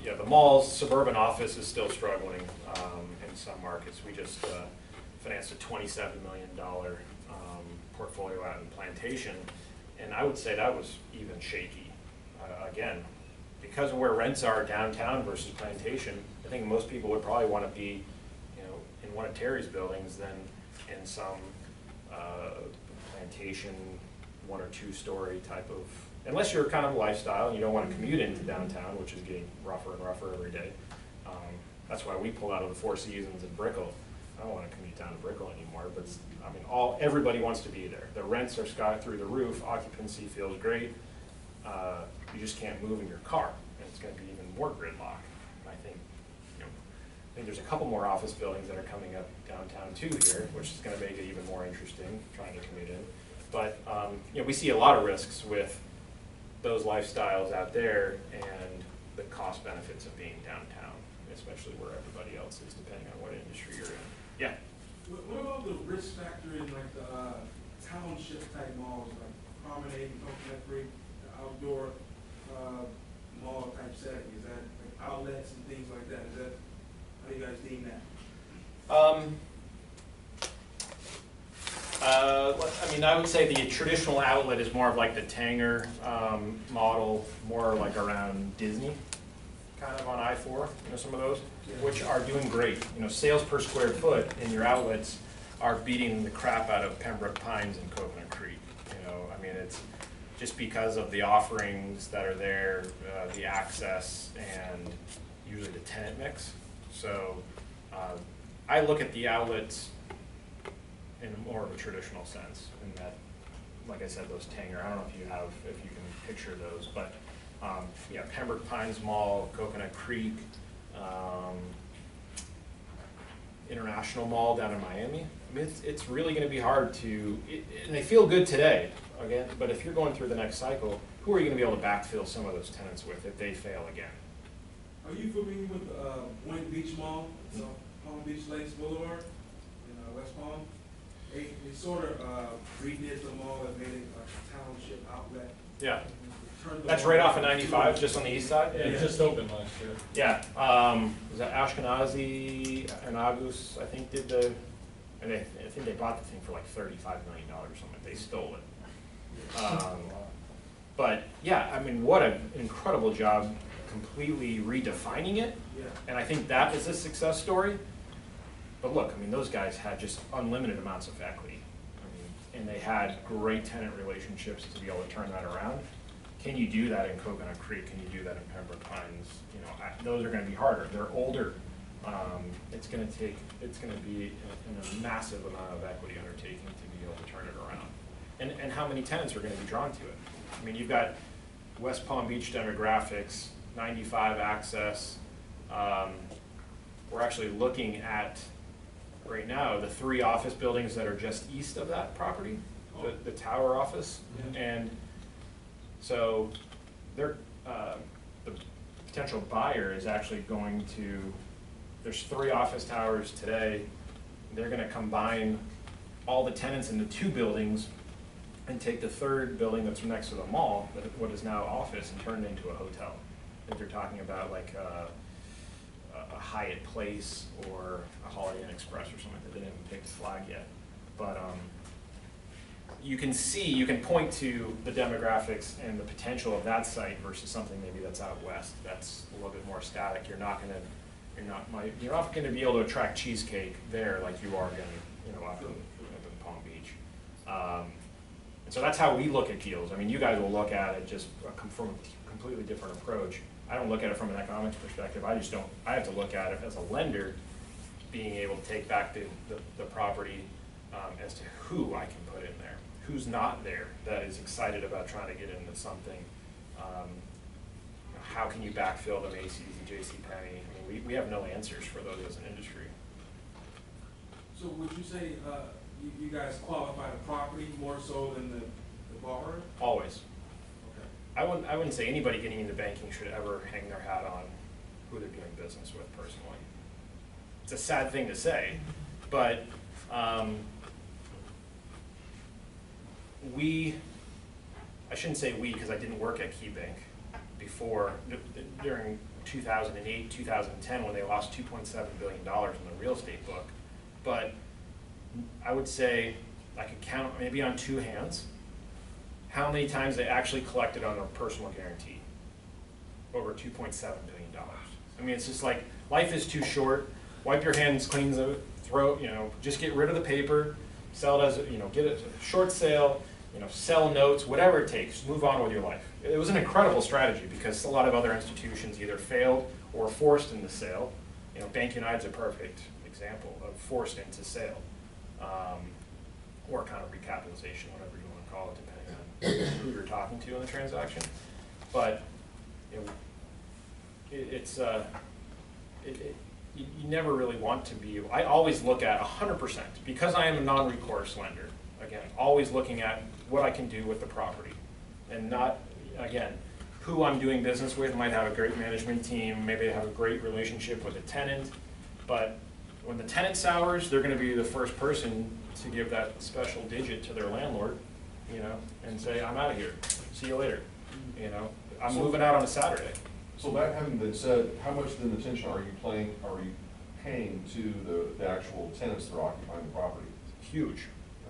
Yeah, the malls, suburban office is still struggling in some markets. We just financed a $27 million portfolio out in Plantation, and I would say that was even shaky. Again, because of where rents are downtown versus Plantation, I think most people would probably want to be, in one of Terry's buildings than in some Plantation 1 or 2 story type of, unless you're kind of a lifestyle and you don't want to commute into downtown, which is getting rougher and rougher every day. That's why we pull out of the Four Seasons in Brickell. I don't want to commute down to Brickell anymore, but I mean, everybody wants to be there. The rents are sky through the roof, occupancy feels great. You just can't move in your car, and it's going to be even more gridlock. And I think there's a couple more office buildings that are coming up downtown too here, which is going to make it even more interesting trying to commute in. But we see a lot of risks with those lifestyles out there and the cost benefits of being downtown, especially where everybody else is, depending on what industry you're in. Yeah. What about the risk factor in like the township type malls, like Promenade and Coconut Creek, the outdoor mall type setting? Is that like outlets and things like that? Is that, how do you guys deem that? I mean, I would say the traditional outlet is more of like the Tanger model, more like around Disney, kind of on I-4, you know, some of those, which are doing great. You know, sales per square foot in your outlets are beating the crap out of Pembroke Pines and Coconut Creek. You know, I mean, it's just because of the offerings that are there, the access, and usually the tenant mix. So I look at the outlets in more of a traditional sense, in that, like I said, those Tanger, I don't know if you can picture those, but yeah, Pembroke Pines Mall, Coconut Creek, International Mall down in Miami. I mean, it's really going to be hard to, and they feel good today, again, but if you're going through the next cycle, who are you going to be able to backfill some of those tenants with if they fail again? Are you familiar with Point Beach Mall? So Palm Beach Lakes Boulevard in West Palm? They sort of redid the mall and made it a township outlet. Yeah. That's right off of 95, just on the east side? Yeah, it just opened last year. Yeah. Was that Ashkenazi and Agus, I think, did the, and I think they bought the thing for like $35 million or something. They stole it. But yeah, I mean, what an incredible job completely redefining it. Yeah. And I think that is a success story. But look, I mean, those guys had just unlimited amounts of equity. I mean, and they had great tenant relationships to be able to turn that around. Can you do that in Coconut Creek? Can you do that in Pembroke Pines? You know, those are going to be harder. They're older. It's going to be a massive amount of equity undertaking to be able to turn it around. And how many tenants are going to be drawn to it? I mean, you've got West Palm Beach demographics, 95 access. We're actually looking at, right now, the 3 office buildings that are just east of that property, the tower office. Yeah. And so they're, the potential buyer is actually going to, there's 3 office towers today. They're going to combine all the tenants into 2 buildings and take the 3rd building that's next to the mall, what is now office, and turn it into a hotel. I think they're talking about like a Hyatt Place or a Holiday Inn Express or something. They didn't even pick the flag yet. But you can see, you can point to the demographics and the potential of that site versus something maybe that's out west. That's a little bit more static. You're not going to be able to attract cheesecake there like you are going to, you know, up in Palm Beach. And so that's how we look at deals. I mean, you guys will look at it just from a completely different approach. I don't look at it from an economics perspective. I have to look at it as a lender, being able to take back the property as to who I can put in there, who's not there that is excited about trying to get into something. How can you backfill the Macy's and JCPenney? I mean, we have no answers for those as an industry. So would you say you guys qualify the property more so than the borrower? Always. I wouldn't say anybody getting into banking should ever hang their hat on who they're doing business with personally. It's a sad thing to say, but I shouldn't say we because I didn't work at KeyBank before, during 2008, 2010 when they lost $2.7 billion in the real estate book. But I would say I could count maybe on 2 hands how many times they actually collected on their personal guarantee. Over $2.7 billion. I mean, it's just like, life is too short. Wipe your hands clean, just get rid of the paper, sell it as, get a short sale, sell notes, whatever it takes, move on with your life. It was an incredible strategy because a lot of other institutions either failed or forced into sale. Bank United's a perfect example of forced into sale, or kind of recapitalization, whatever you want to call it, depending on who you're talking to in the transaction. But you never really want to be. I always look at 100%, because I am a non-recourse lender. Again, always looking at what I can do with the property, and not, again, who I'm doing business with. Might have a great management team, maybe I have a great relationship with a tenant, but when the tenant sours, they're gonna be the first person to give that special digit to their landlord, you know, and say, I'm out of here, see you later, you know, I'm moving out on a Saturday. So that having been said, how much then attention are you paying to the actual tenants that are occupying the property? Huge,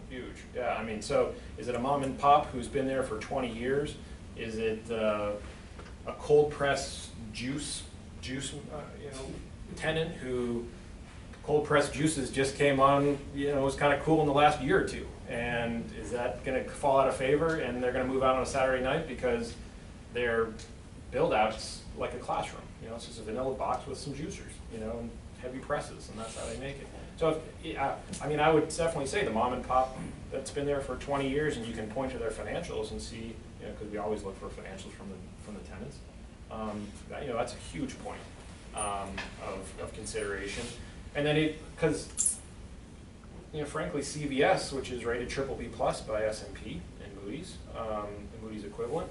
huge, yeah, I mean, so, is it a mom and pop who's been there for 20 years? Is it a cold press juice, you know, tenant who, cold pressed juices just came on, you know, was kind of cool in the last year or two? And is that gonna fall out of favor and they're gonna move out on a Saturday night because their build out's like a classroom? You know, it's just a vanilla box with some juicers, you know, and heavy presses, and that's how they make it. So, I mean, I would definitely say the mom and pop that's been there for 20 years, and you can point to their financials and see, you know, because we always look for financials from the tenants. You know, that's a huge point of consideration. And then because, you know, frankly, CVS, which is rated BBB+ by S&P and Moody's, the Moody's equivalent,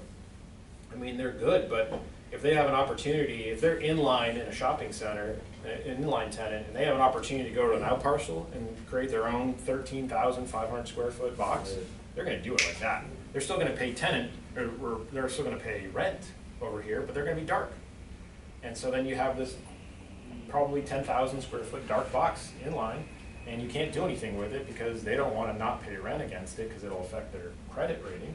I mean, they're good, but if they have an opportunity, if they're inline in a shopping center, an inline tenant, and they have an opportunity to go to an out parcel and create their own 13,500 square foot box, they're gonna do it like that. They're still gonna pay tenant, or they're still gonna pay rent over here, but they're gonna be dark. And so then you have this probably 10,000 square foot dark box inline, and you can't do anything with it because they don't wanna not pay rent against it because it'll affect their credit rating.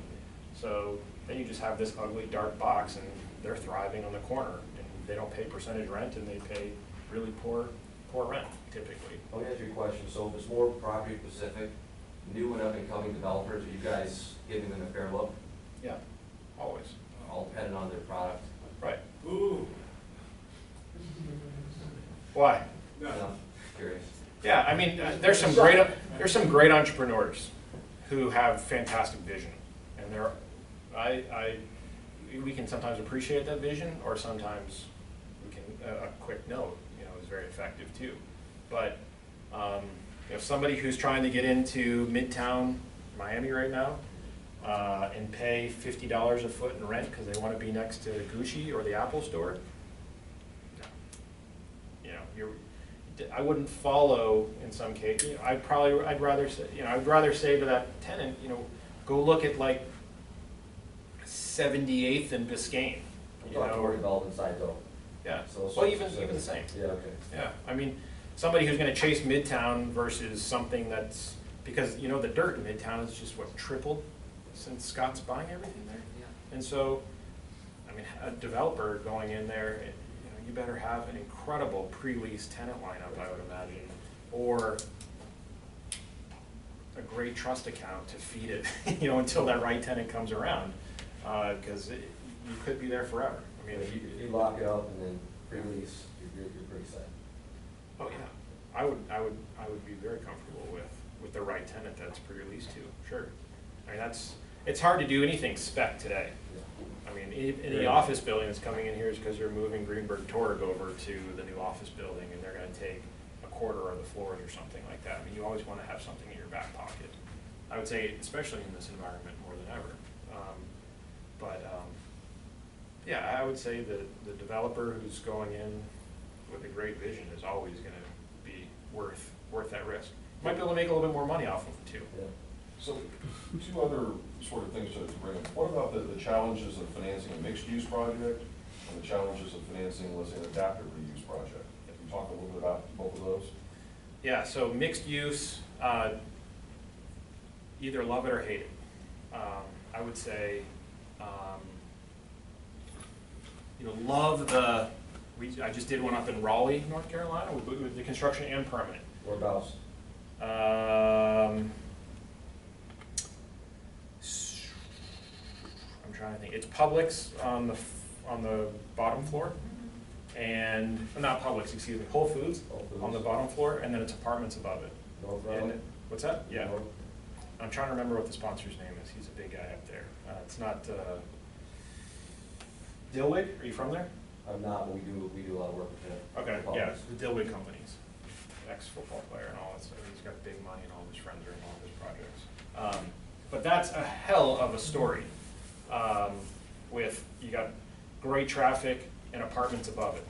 So then you just have this ugly dark box, and they're thriving on the corner, and they don't pay percentage rent, and they pay really poor rent typically. Let me ask you a question. So if it's more property specific, new and up and coming developers, are you guys giving them a fair look? Yeah, always. All dependent on their product? Right. Ooh. Why? No, curious. Yeah, I mean, there's some great entrepreneurs who have fantastic vision, and we can sometimes appreciate that vision, or sometimes we can a quick note, you know, is very effective too. But if somebody who's trying to get into Midtown Miami right now and pay $50 a foot in rent because they want to be next to Gucci or the Apple store, no. You know, I wouldn't follow in some case. You know, I'd rather say to that tenant, you know, go look at like 78th and Biscayne. I'm talking more development side though. Yeah. So well, even the same. Yeah. Okay. Yeah. I mean, somebody who's going to chase Midtown versus something that's, because you know the dirt in Midtown is just what, tripled since Scott's buying everything there. Yeah. And so, I mean, a developer going in there, you know, you better have an incredible pre-lease tenant lineup, I would imagine, or a great trust account to feed it, you know, until that right tenant comes around, because you could be there forever. I mean, if you lock it up and then pre-lease, you're pretty set. Oh yeah, I would be very comfortable with the right tenant that's pre-leased to. Sure, I mean it's hard to do anything spec today. Yeah. I mean, any office building that's coming in here is because they're moving Greenberg Torg over to the new office building, and they're going to take a quarter of the floors or something like that. I mean, you always want to have something in your back pocket. I would say, especially in this environment, more than ever. Yeah, I would say that the developer who's going in with a great vision is always going to be worth that risk. Might be able to make a little bit more money off of it too. Yeah. So, two other sort of things to bring up. What about the challenges of financing a mixed-use project and the challenges of financing, let's say, an adaptive reuse project? Can you talk a little bit about both of those? Yeah, so mixed use, either love it or hate it. I would say, you know, love I just did one up in Raleigh, North Carolina, with the construction and permanent. Whereabouts? I'm trying to think. It's Publix on the bottom floor, and not Publix, excuse me, Whole Foods on the bottom floor, and then it's apartments above it. North Raleigh? What's that? Yeah. North. I'm trying to remember what the sponsor's name is. He's a big guy up there. It's not Dillwig. Are you from there? I'm not, but we do a lot of work with him. Okay, yeah, the Dillwig companies, ex-football player and all that stuff. He's got big money and all his friends are in all of his projects. But that's a hell of a story. With, you got great traffic and apartments above it.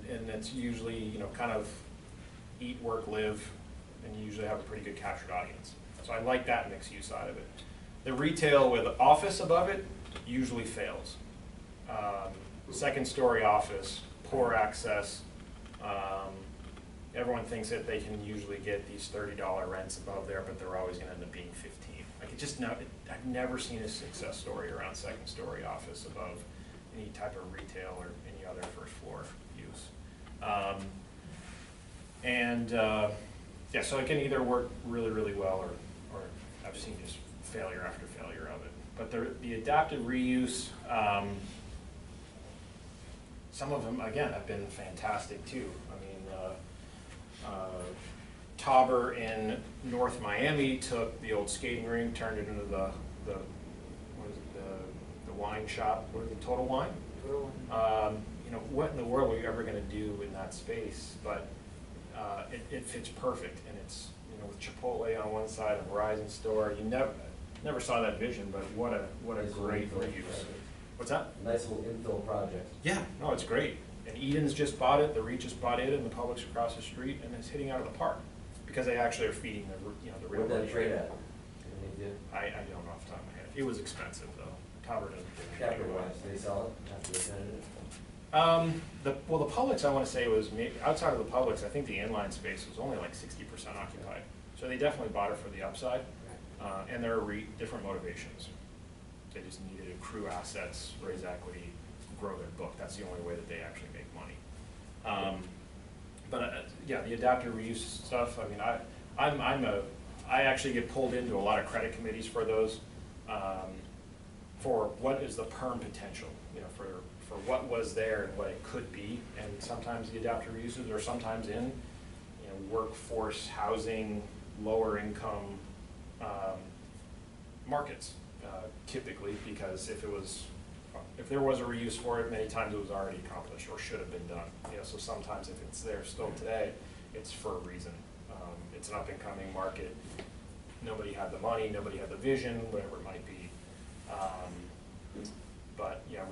and it's usually, you know, kind of eat, work, live, and you usually have a pretty good captured audience. So I like that mixed use side of it. The retail with office above it usually fails. Second story office, poor access. Everyone thinks that they can usually get these $30 rents above there, but they're always gonna end up being 15. Like I've never seen a success story around second story office above any type of retail or any other first floor use. Yeah, so it can either work really, really well, or I've seen just failure after failure of it. But the adaptive reuse, some of them, again, have been fantastic too. I mean, Tauber in North Miami took the old skating rink, turned it into the what is it, the wine shop, what is it, Total Wine? You know, what in the world are you ever gonna do in that space? But it fits perfect, and it's, you know, with Chipotle on one side, a Verizon store, you never saw that vision, but what a great reuse. What's that? Nice little infill project. Yeah, no, it's great. And Eden's just bought it, the REE just bought it, and the Publix across the street, and it's hitting out of the park. Because they actually are feeding the real What'd that money. trade at? I don't know off the top of my head. It was expensive though. Tauber doesn't do anything. Capital wise, did they sell it after they tenanted it? The Publix, I want to say, was outside of the Publix, I think the inline space was only like 60% occupied. So they definitely bought it for the upside, and there are different motivations. They just needed to accrue assets, raise equity, grow their book. That's the only way that they actually make money. Yeah, the adaptive reuse stuff. I mean, I actually get pulled into a lot of credit committees for those, for what is the perm potential, you know, for what was there and what it could be. And sometimes the adaptive reuses are sometimes in, you know, workforce, housing, lower income markets, typically, because if there was a reuse for it, many times it was already accomplished or should have been done. You know, so sometimes if it's there still today, it's for a reason. It's an up and coming market. Nobody had the money, nobody had the vision, whatever it might be. But yeah,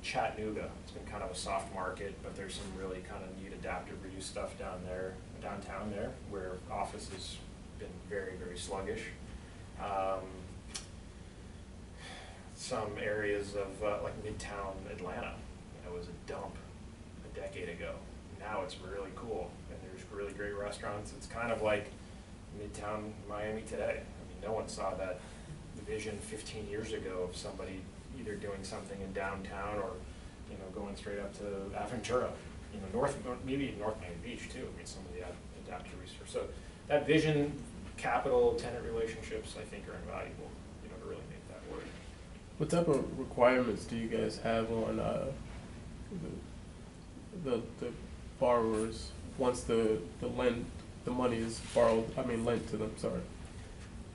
Chattanooga, it's been kind of a soft market, but there's some really kind of neat adaptive reuse stuff downtown there, where office has been very, very sluggish. Some areas of like Midtown Atlanta, it was a dump a decade ago. Now it's really cool, and there's really great restaurants. It's kind of like Midtown Miami today. I mean, no one saw that vision 15 years ago of somebody either doing something in downtown or, you know, going straight up to Aventura, you know, maybe North Miami Beach too. I mean, some of the adaptive research. So that vision, capital, tenant relationships, I think, are invaluable, you know, to really make that work. What type of requirements do you guys have on the borrowers once the money is lent to them? Sorry.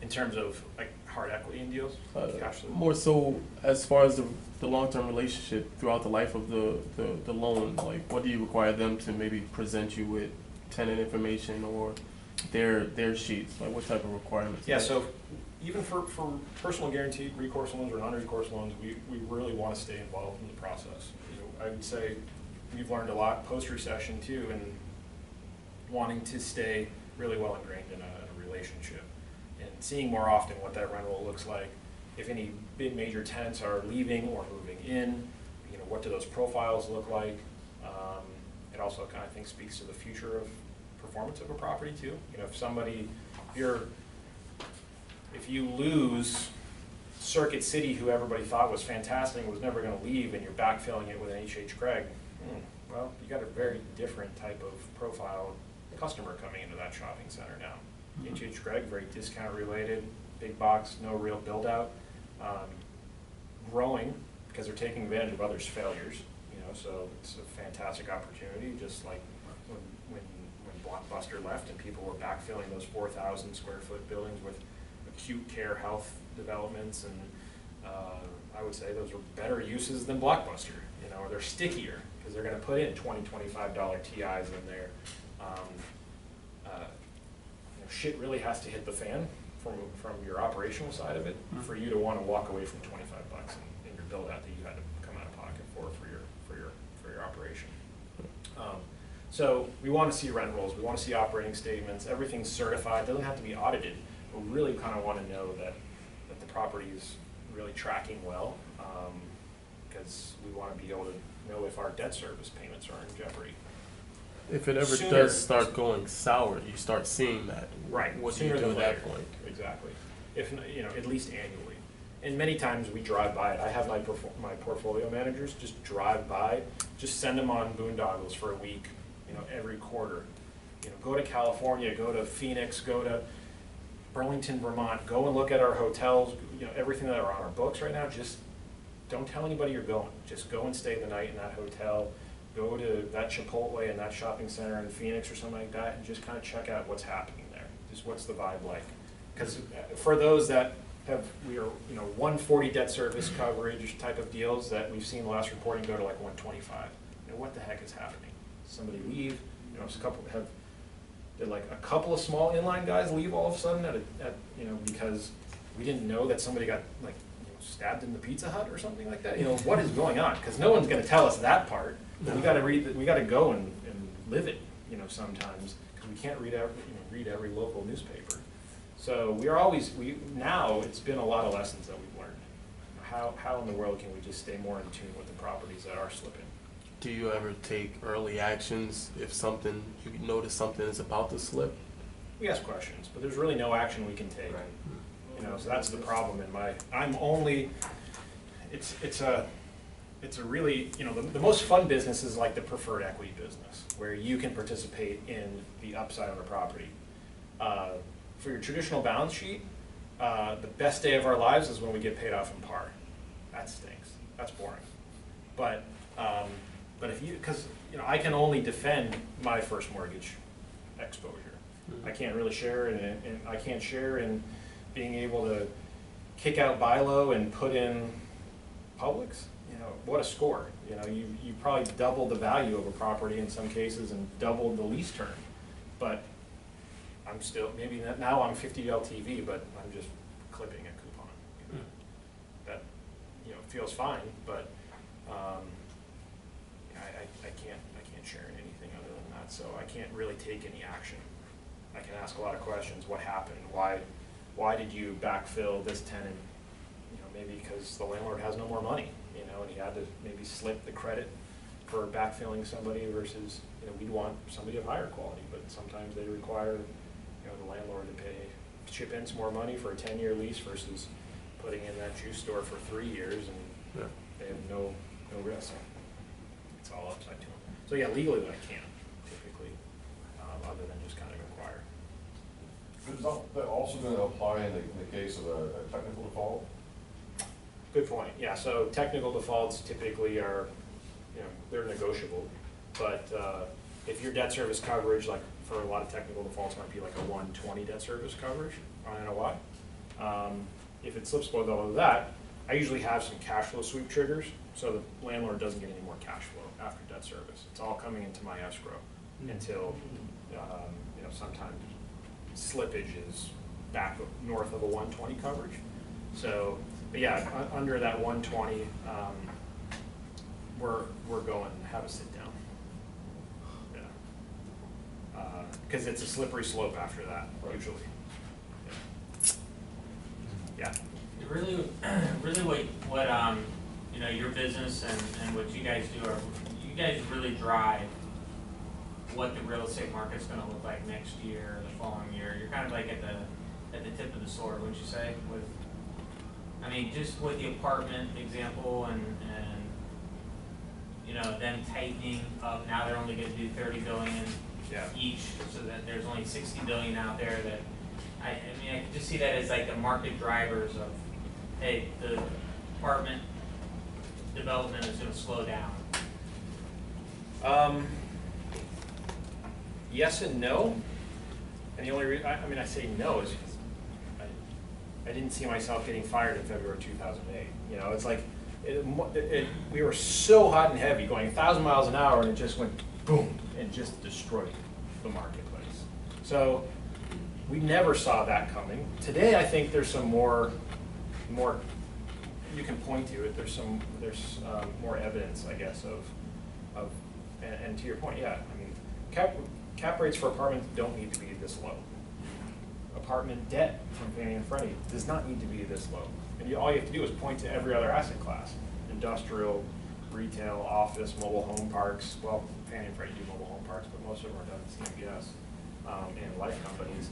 In terms of like hard equity in deals, more so as far as the long-term relationship throughout the life of the loan. Like, what do you require them to maybe present you with tenant information or their sheets? Like, what type of requirements? Yeah. So even for personal guaranteed recourse loans or non-recourse loans, we really want to stay involved in the process. You know, I would say we've learned a lot post-recession too, and wanting to stay really well ingrained in a relationship and seeing more often what that rental looks like. If any big major tenants are leaving or moving in, you know, what do those profiles look like? It also kind of, I think, speaks to the future of performance of a property too. You know, if you lose Circuit City, who everybody thought was fantastic and was never going to leave, and you're backfilling it with an H.H. Craig, well, you got a very different type of profile customer coming into that shopping center now. H.H. Craig, very discount related, big box, no real build out, growing because they're taking advantage of others' failures. You know, so it's a fantastic opportunity. Just like when Blockbuster left and people were backfilling those 4,000 square foot buildings with acute care health developments, and I would say those are better uses than Blockbuster. You know, or they're stickier because they're going to put in $20, $25 TIs in there. Shit really has to hit the fan from your operational side of it for you to want to walk away from $25 in your build out that you had to come out of pocket for your operation. So we want to see rent rolls, we want to see operating statements, everything's certified, doesn't have to be audited, but we really kind of want to know that the property is really tracking well, because we want to be able to know if our debt service payments are in jeopardy. If it ever Sooner- does start going sour, you start seeing that. Right. What do you Sooner do than at that later. point? Exactly. If, at least annually. And many times we drive by it. I have my portfolio managers just drive by, just send them on boondoggles for a week, every quarter. Go to California, go to Phoenix, go to Burlington, Vermont, go and look at our hotels, everything that are on our books right now. Just don't tell anybody you're going. Just go and stay the night in that hotel. Go to that Chipotle and that shopping center in Phoenix or something like that, and just kind of check out what's happening there. Just what's the vibe like? Because for those that we are 140 debt service coverage type of deals that we've seen the last reporting go to like 125. What the heck is happening? Somebody leave? Did like a couple of small inline guys leave all of a sudden because we didn't know that somebody got like stabbed in the Pizza Hut or something like that? What is going on? Because no one's going to tell us that part. We got to we got to go and live it, sometimes, because we can't read every local newspaper. So now it's been a lot of lessons that we've learned. How in the world can we just stay more in tune with the properties that are slipping? Do you ever take early actions if you notice something is about to slip? We ask questions, but there's really no action we can take. Right. So that's the problem it's a really, the most fun business is like the preferred equity business, where you can participate in the upside of a property. For your traditional balance sheet, the best day of our lives is when we get paid off in par. That stinks. That's boring. But because I can only defend my first mortgage exposure. I can't really share and I can't share in being able to kick out buy low and put in Publix. What a score. You probably doubled the value of a property in some cases and doubled the lease term. But I'm still, maybe now I'm 50 LTV, but I'm just clipping a coupon. That feels fine, but I can't share in anything other than that. So I can't really take any action. I can ask a lot of questions. What happened? Why did you backfill this tenant? Maybe because the landlord has no more money, and he had to maybe slip the credit for backfilling somebody versus, we'd want somebody of higher quality, but sometimes they require, the landlord to chip in some more money for a 10-year lease versus putting in that juice store for 3 years, and they have no risk. It's all upside to them. So yeah, legally I can, typically, other than just kind of inquire. Is that also going to apply in the case of a technical default? Good point. Yeah, so technical defaults typically are, they're negotiable. But if your debt service coverage, like for a lot of technical defaults, might be like a 120 debt service coverage on NOI. If it slips below that, I usually have some cash flow sweep triggers, so the landlord doesn't get any more cash flow after debt service. It's all coming into my escrow until, sometimes slippage is back north of a 120 coverage. So, but yeah, under that 120, we're going to have a sit down. Yeah, because it's a slippery slope after that, usually. Yeah. Really what your business and what you guys do you guys really drive what the real estate market's going to look like next year, the following year. You're kind of like at the tip of the sword, wouldn't you say? Just with the apartment example and them tightening up. Now they're only going to do 30 billion each, so that there's only 60 billion out there. That I can just see that as like the market drivers of, hey, the apartment development is going to slow down. Yes and no. And the only reason, I say no is because I didn't see myself getting fired in February 2008. It's like, we were so hot and heavy, going 1,000 miles an hour, and it just went boom, and just destroyed the marketplace. So we never saw that coming. Today, I think there's some more you can point to it. There's more evidence, I guess, of and to your point, yeah. cap rates for apartments don't need to be this low. Apartment debt from Fannie and Freddie does not need to be this low. And all you have to do is point to every other asset class: industrial, retail, office, mobile home parks. Well, Fannie and Freddie do mobile home parks, but most of them are done at CMBS and life companies.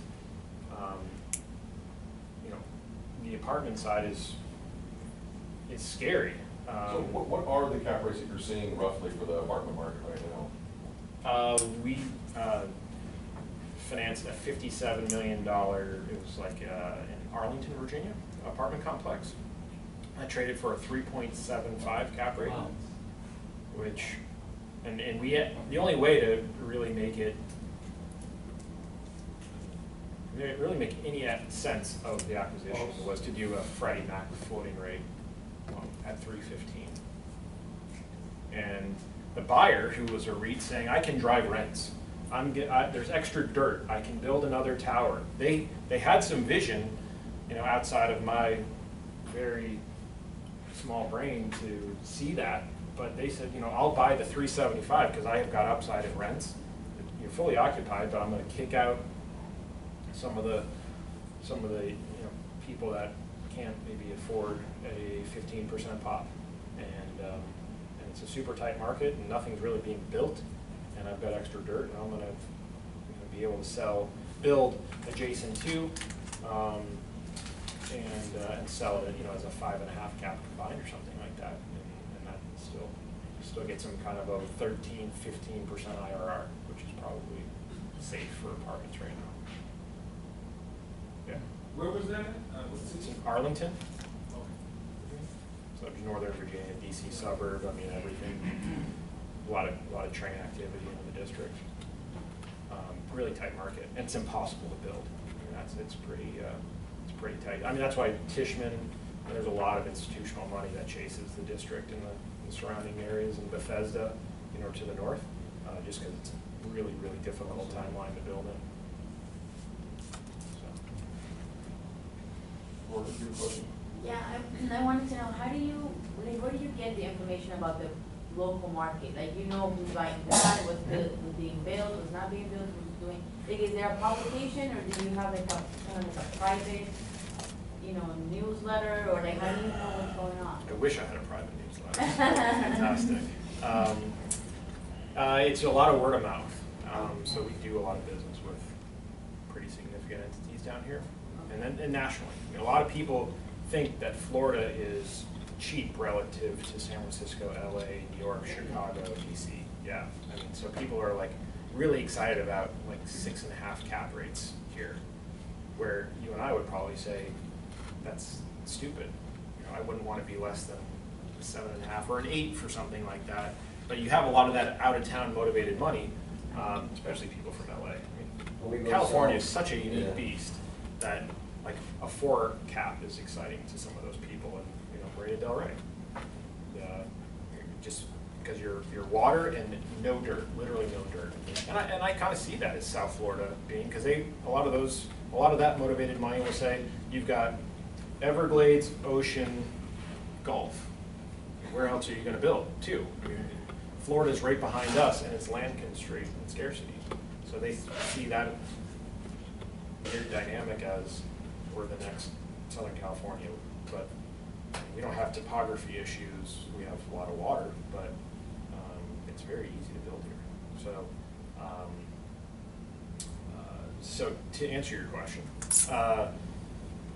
You know, the apartment side is scary. So what are the cap rates that you're seeing roughly for the apartment market right now? We financed a $57 million, it was like in Arlington, Virginia, apartment complex. I traded for a 3.75 cap rate, which, and the only way to really make any sense of the acquisition was to do a Freddie Mac floating rate at 315. And the buyer, who was a REIT, saying, I can drive rents. There's extra dirt. I can build another tower. They had some vision, you know, outside of my very small brain to see that. But they said, you know, I'll buy the 375 because I have got upside in rents. You're fully occupied, but I'm going to kick out some of the you know, people that can't maybe afford a 15% pop, and it's a super tight market, and nothing's really being built, and I've got extra dirt, and I'm going to be able to build adjacent to, and sell it, you know, as a 5.5 cap combined or something like that, and that still get some kind of a 13-15% IRR, which is probably safe for apartments right now. Yeah. Where was that? It's in Arlington. So Northern Virginia, DC suburb. I mean, everything. A lot of train activity in the district. Really tight market, and it's impossible to build. I mean, it's pretty tight. I mean, that's why Tishman. There's a lot of institutional money that chases the district and the surrounding areas, and Bethesda, you know, to the north, just because it's a really difficult timeline to build in. Or your question? Yeah, I wanted to know, where do you get the information about the local market? Like, you know who's buying that, what's being built, what's not being built, who's doing, like, is there a publication, or do you have like kind of a private, you know, newsletter, or like, how do you know what's going on? I wish I had a private newsletter. Fantastic. It's a lot of word of mouth. So we do a lot of business with pretty significant entities down here, and nationally. I mean, a lot of people think that Florida is cheap relative to San Francisco, LA, New York, Chicago, DC. Yeah, I mean, so people are like really excited about like 6.5 cap rates here, where you and I would probably say that's stupid. You know, I wouldn't want to be less than 7.5 or an 8 for something like that. But you have a lot of that out-of-town motivated money, especially people from LA. I mean, California is such a unique beast that like a 4 cap is exciting to some of those people in, you know, Marina Del Rey. Just because you're water and no dirt, literally no dirt. And I kind of see that as South Florida being, because a lot of that motivated money will say you've got Everglades, ocean, Gulf. Where else are you going to build? Too. I mean, Florida's right behind us, and it's land constraint and scarcity. So they see that weird dynamic as we're the next Southern California. But we don't have topography issues. We have a lot of water, but it's very easy to build here. So to answer your question,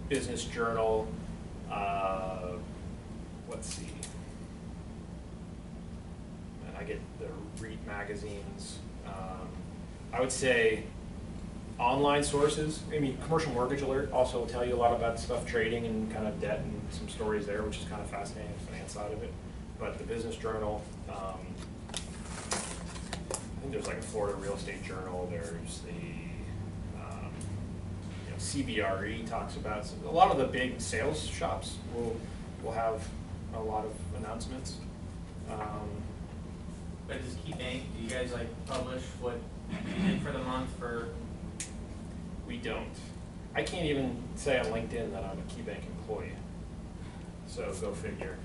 Business Journal, let's see. I get the REE magazines. I would say online sources. I mean, Commercial Mortgage Alert also will tell you a lot about stuff, trading and kind of debt and some stories there, which is kind of fascinating, the finance side of it. But the Business Journal, I think there's like a Florida Real Estate Journal. There's the CBRE talks about a lot of the big sales shops will have a lot of announcements. But does KeyBank, do you guys like publish what you did for the month for? We don't. I can't even say on LinkedIn that I'm a KeyBank employee. So go figure.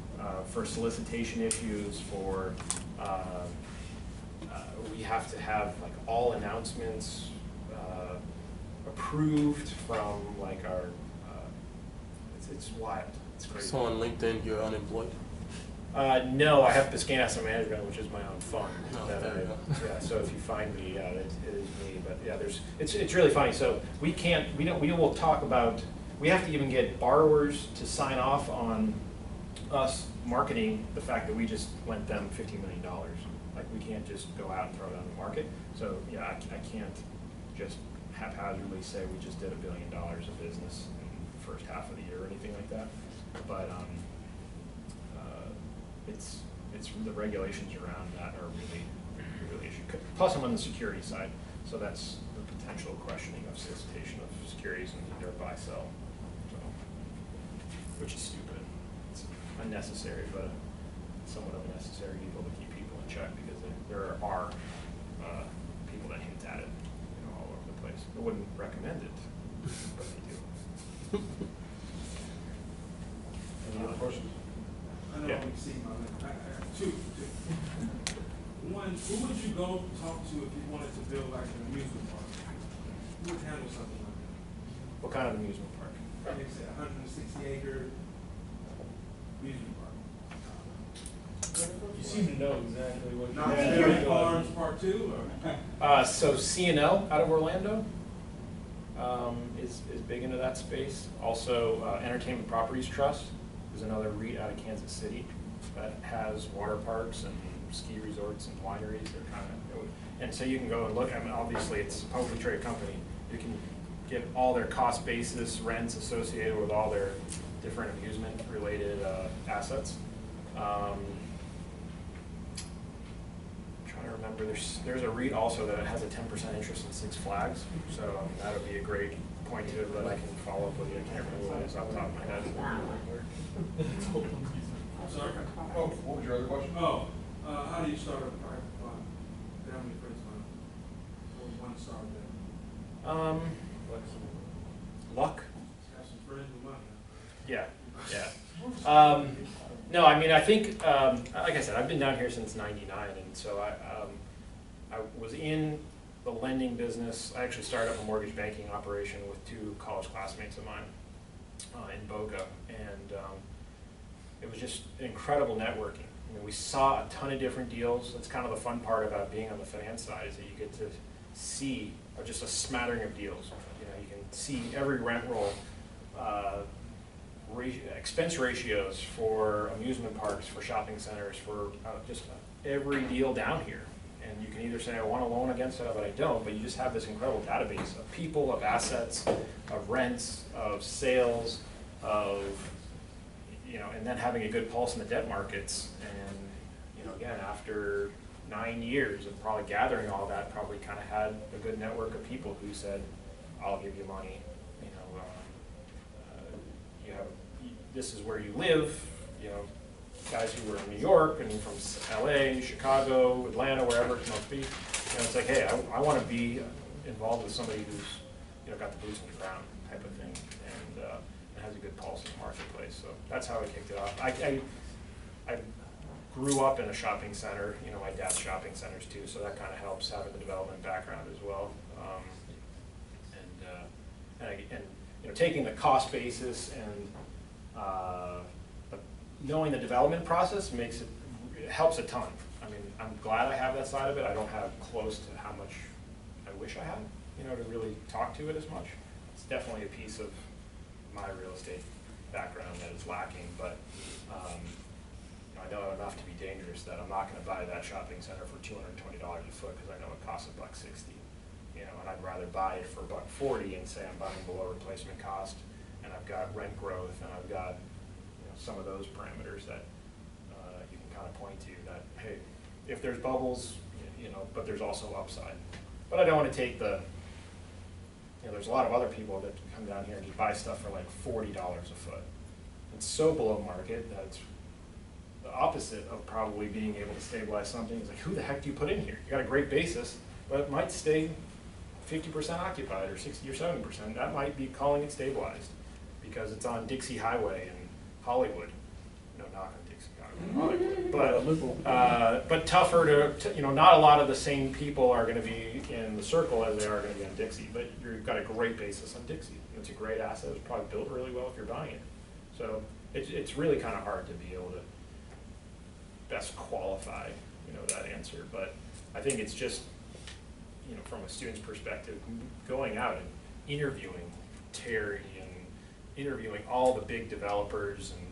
For solicitation issues, for we have to have like all announcements approved from like our, it's wild, it's crazy. So on LinkedIn, you're unemployed? No, I have Biscayne Asset Management, which is my own fund. Oh, that there you go. Yeah, so if you find me, it is me. But yeah, it's really funny. So we will talk about, we have to even get borrowers to sign off on us marketing the fact that we just lent them $15 million. Like we can't just go out and throw it on the market. So yeah, I can't just haphazardly say we just did $1 billion of business in the first half of the year or anything like that. But it's the regulations around that are really issue. Plus, I'm on the security side, so that's the potential questioning of solicitation of securities and their buy sell, so, which is stupid. It's unnecessary, but somewhat of a necessary evil to keep people in check because there are people that hint at it, all over the place. I wouldn't recommend it, but they do. Any other questions? I know Yeah. we've seen my, I have two. One, who would you go talk to if you wanted to build like an amusement park? Who would handle something like that? What kind of amusement park? Like say 160-acre amusement park. You seem to know exactly what Not you're Dairy Farms Part 2 or? So C&L out of Orlando is big into that space. Also, Entertainment Properties Trust is another REIT out of Kansas City that has water parks and ski resorts and wineries. They're kind of, and so you can go and look. I mean, obviously, it's a publicly traded company. You can get all their cost basis rents associated with all their different amusement-related assets. I'm trying to remember. There's a REIT also that has a 10% interest in Six Flags. So that would be a great point to that I can follow up with you. I can't remember what it is off the top of my head. I'm sorry? Oh, what was your other question? Oh, how do you start a private fund? How many friends fund? Or one start there? Luck. Have some friends with money. Yeah, yeah. No, I mean, I think, like I said, I've been down here since '99, and so I was in the lending business. I actually started up a mortgage banking operation with two college classmates of mine in Boca, and it was just incredible networking. I mean, we saw a ton of different deals. That's kind of the fun part about being on the finance side is that you get to see just a smattering of deals. You can see every rent roll, expense ratios for amusement parks, for shopping centers, for just every deal down here. And you can either say, I want a loan against it, but I don't, but you just have this incredible database of people, of assets, of rents, of sales, of, and then having a good pulse in the debt markets. And, again, after 9 years of probably gathering all that, probably kind of had a good network of people who said, I'll give you money, this is where you live, guys who were in New York and from LA, Chicago, Atlanta, wherever it must be. It's like, hey, I want to be involved with somebody who's, got the boots on the ground type of thing and has a good pulse in the marketplace. So that's how I kicked it off. I grew up in a shopping center, my dad's shopping centers too, so that kind of helps having the development background as well. And taking the cost basis and knowing the development process helps a ton. I mean, I'm glad I have that side of it. I don't have close to how much I wish I had, to really talk to it as much. It's definitely a piece of my real estate background that is lacking, but I know enough to be dangerous that I'm not going to buy that shopping center for $220 a foot because I know it costs $160. And I'd rather buy it for $140 and say I'm buying below replacement cost, and I've got rent growth, and I've got some of those parameters that you can kind of point to that, hey, if there's bubbles, but there's also upside. But I don't want to take there's a lot of other people that come down here and just buy stuff for like $40 a foot. It's so below market that it's the opposite of probably being able to stabilize something. It's like, who the heck do you put in here? You got a great basis, but it might stay 50% occupied or 60 or 70%. That might be calling it stabilized because it's on Dixie Highway in Hollywood. no knock on Dixie Chicago, but tougher to, you know, not a lot of the same people are gonna be in the circle as they are gonna be on Dixie, but you've got a great basis on Dixie. It's a great asset, it's probably built really well if you're buying it. So it's really kind of hard to be able to best qualify, you know, that answer, but I think it's just, you know, from a student's perspective, going out and interviewing Terry and interviewing all the big developers and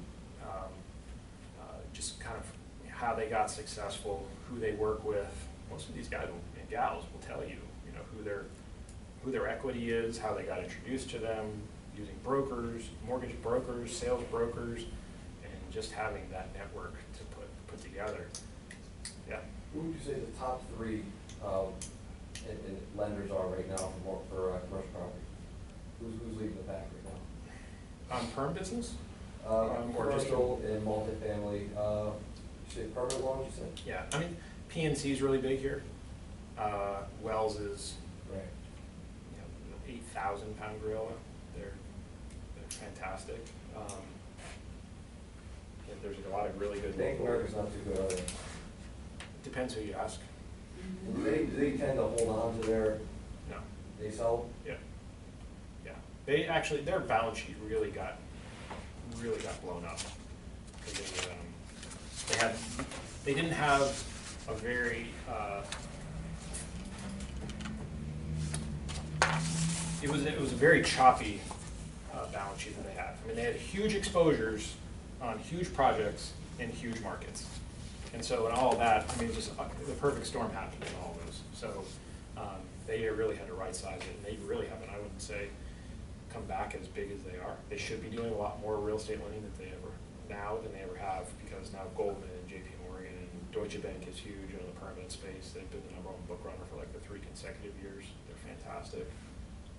just kind of how they got successful, who they work with. Most of these guys and gals will tell you, you know, who their equity is, how they got introduced to them, using brokers, mortgage brokers, sales brokers, and just having that network to put together. Yeah. Who would you say the top three and lenders are right now for commercial property? Who's leading the pack right now? On perm business? Or just in multifamily, you say permanent loans, you said? Yeah, I mean, PNC is really big here. Wells is, Right. you know, 8,000-pound gorilla. They're fantastic. And there's a lot of really good. Bank of America's not too good, are they? Depends who you ask. Do they tend to hold on to their, No. they sell? Yeah. Yeah. They actually, their balance sheet really got blown up. They didn't have a very, it was a very choppy balance sheet that they had. I mean, they had huge exposures on huge projects in huge markets. And so in all of that, I mean, just the perfect storm happened in all of those. So they really had to right size it, and they really haven't, I wouldn't say, come back as big as they are. They should be doing a lot more real estate lending than they ever have, because now Goldman and JP Morgan and Deutsche Bank is huge in the permanent space. They've been the #1 book runner for like the 3 consecutive years. They're fantastic.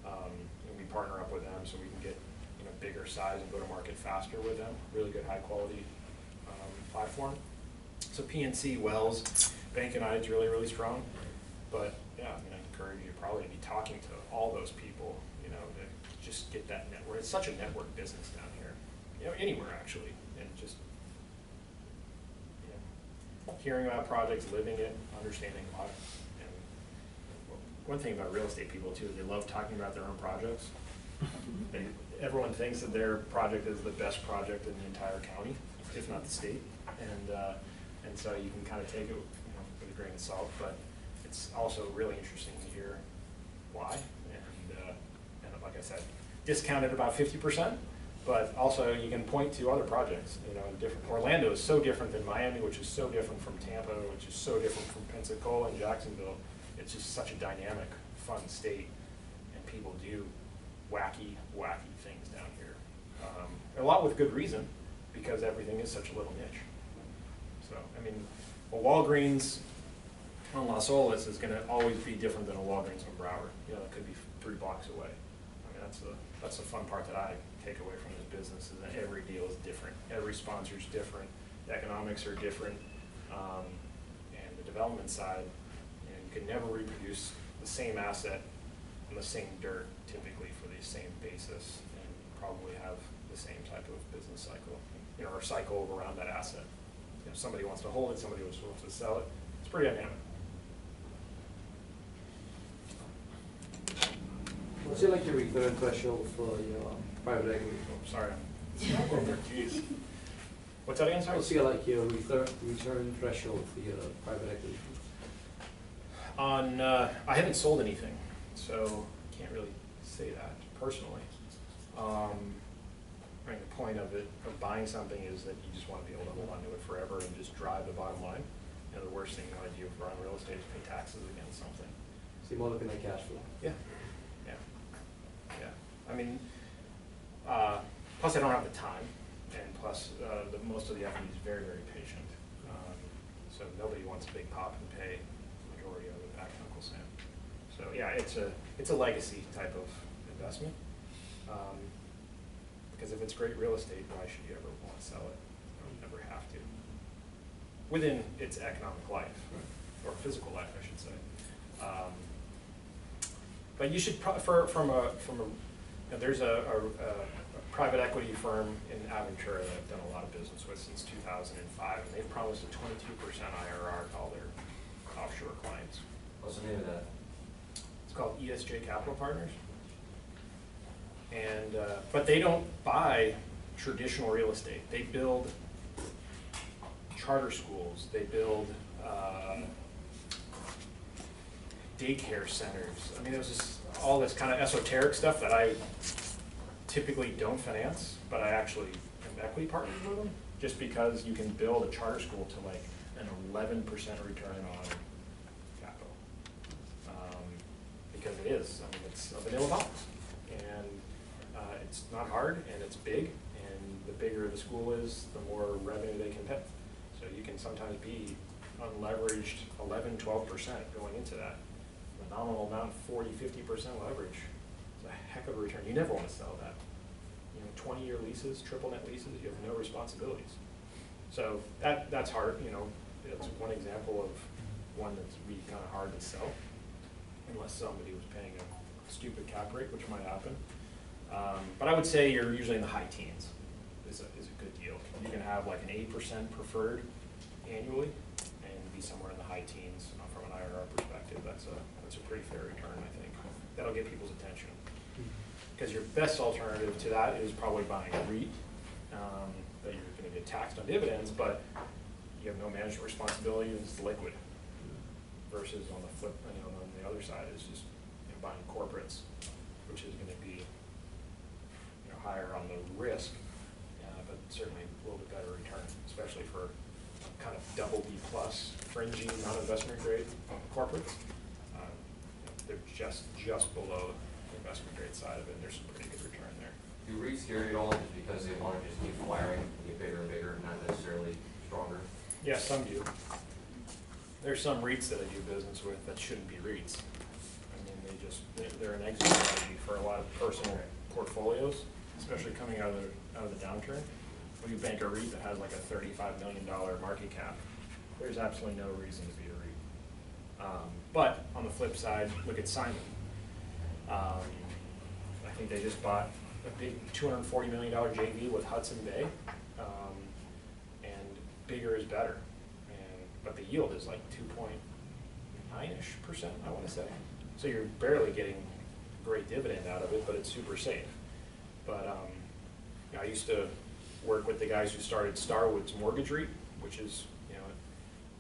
And we partner up with them so we can get, you know, bigger size and go to market faster with them. Really good high quality platform. So PNC, Wells, Bank and I is really, really strong. But yeah, I mean, I encourage you probably to be talking to all those people, you know, to just get that network. It's such a network business down here, you know, anywhere actually, and just, you know, hearing about projects, living it, understanding a lot. And one thing about real estate people too is they love talking about their own projects. Everyone thinks that their project is the best project in the entire county, if not the state, and so you can kind of take it, you know, with a grain of salt, but it's also really interesting to hear why. And like I said, discounted about 50%, but also you can point to other projects, you know, different. Orlando is so different than Miami, which is so different from Tampa, which is so different from Pensacola and Jacksonville. It's just such a dynamic, fun state, and people do wacky things down here. A lot with good reason, because everything is such a little niche. So, I mean, a Walgreens on Las Olas is going to always be different than a Walgreens on Broward. You know, it could be 3 blocks away. I mean, that's the fun part that I take away from this business, is that every deal is different. Every sponsor is different. The economics are different. And the development side, you know, you can never reproduce the same asset on the same dirt, typically for the same basis, and probably have the same type of business cycle, you know, or cycle around that asset. If somebody wants to hold it, somebody wants to sell it. It's pretty dynamic. What's it like the return threshold for your private equity? Oh, sorry. Jeez. What's that again, sorry? What's it like your return threshold for your private equity? I haven't sold anything, so can't really say that personally. I mean, the point of buying something is that you just want to be able to hold on to it forever and just drive the bottom line. You know, the worst thing you want to do for real estate is pay taxes against something. So you're more looking at cash flow? Yeah. I mean, plus I don't have the time, and plus most of the equity is very, very patient. So nobody wants a big pop and pay the majority of it back to Uncle Sam. So yeah, it's a legacy type of investment. Because if it's great real estate, why should you ever want to sell it? You never have to. Within its economic life, or physical life, I should say. But you should, there's a private equity firm in Aventura that I've done a lot of business business with since 2005, and they've promised a 22% IRR to all their offshore clients. What's the name of that? It's called ESJ Capital Partners. And, but they don't buy traditional real estate. They build charter schools, they build daycare centers. I mean, it was just all this kind of esoteric stuff that I typically don't finance, but I actually am equity partners with them, just because you can build a charter school to like an 11% return on capital. Because it is, I mean, it's a vanilla box. And it's not hard, and it's big, and the bigger the school is, the more revenue they can pay. So you can sometimes be unleveraged 11, 12% going into that. The nominal amount, 40, 50% leverage. It's a heck of a return. You never want to sell that. You know, 20-year leases, triple net leases, you have no responsibilities. So that's hard, you know, it's one example of one that's really kind of hard to sell, unless somebody was paying a stupid cap rate, which might happen. But I would say you're usually in the high teens is a good deal. You can have like an 8% preferred annually and be somewhere in the high teens from an IRR perspective. That's a pretty fair return, I think. That'll get people's attention. Because your best alternative to that is probably buying a REIT that you're going to get taxed on dividends, but you have no management responsibility and it's liquid. Versus on the flip, you know, on the other side is just buying corporates, which is going to be higher on the risk, but certainly a little bit better return, especially for kind of double B plus, fringy, non-investment grade corporates. They're just below the investment grade side of it, and there's some pretty good return there. Do REITs scare you at all just because they want to just keep acquiring and get bigger and bigger, not necessarily stronger? Yeah, some do. There's some REITs that I do business with that shouldn't be REITs. I mean, they're an exit strategy for a lot of personal portfolios, especially coming out of the downturn. When you bank a REIT that has like a $35 million market cap, there's absolutely no reason to be a REIT. But on the flip side, look at Simon. I think they just bought a big $240 million JV with Hudson Bay, and bigger is better. But the yield is like 2.9-ish%, I want to say. So you're barely getting great dividend out of it, but it's super safe. But I used to work with the guys who started Starwood's Mortgage REIT, which is, you know,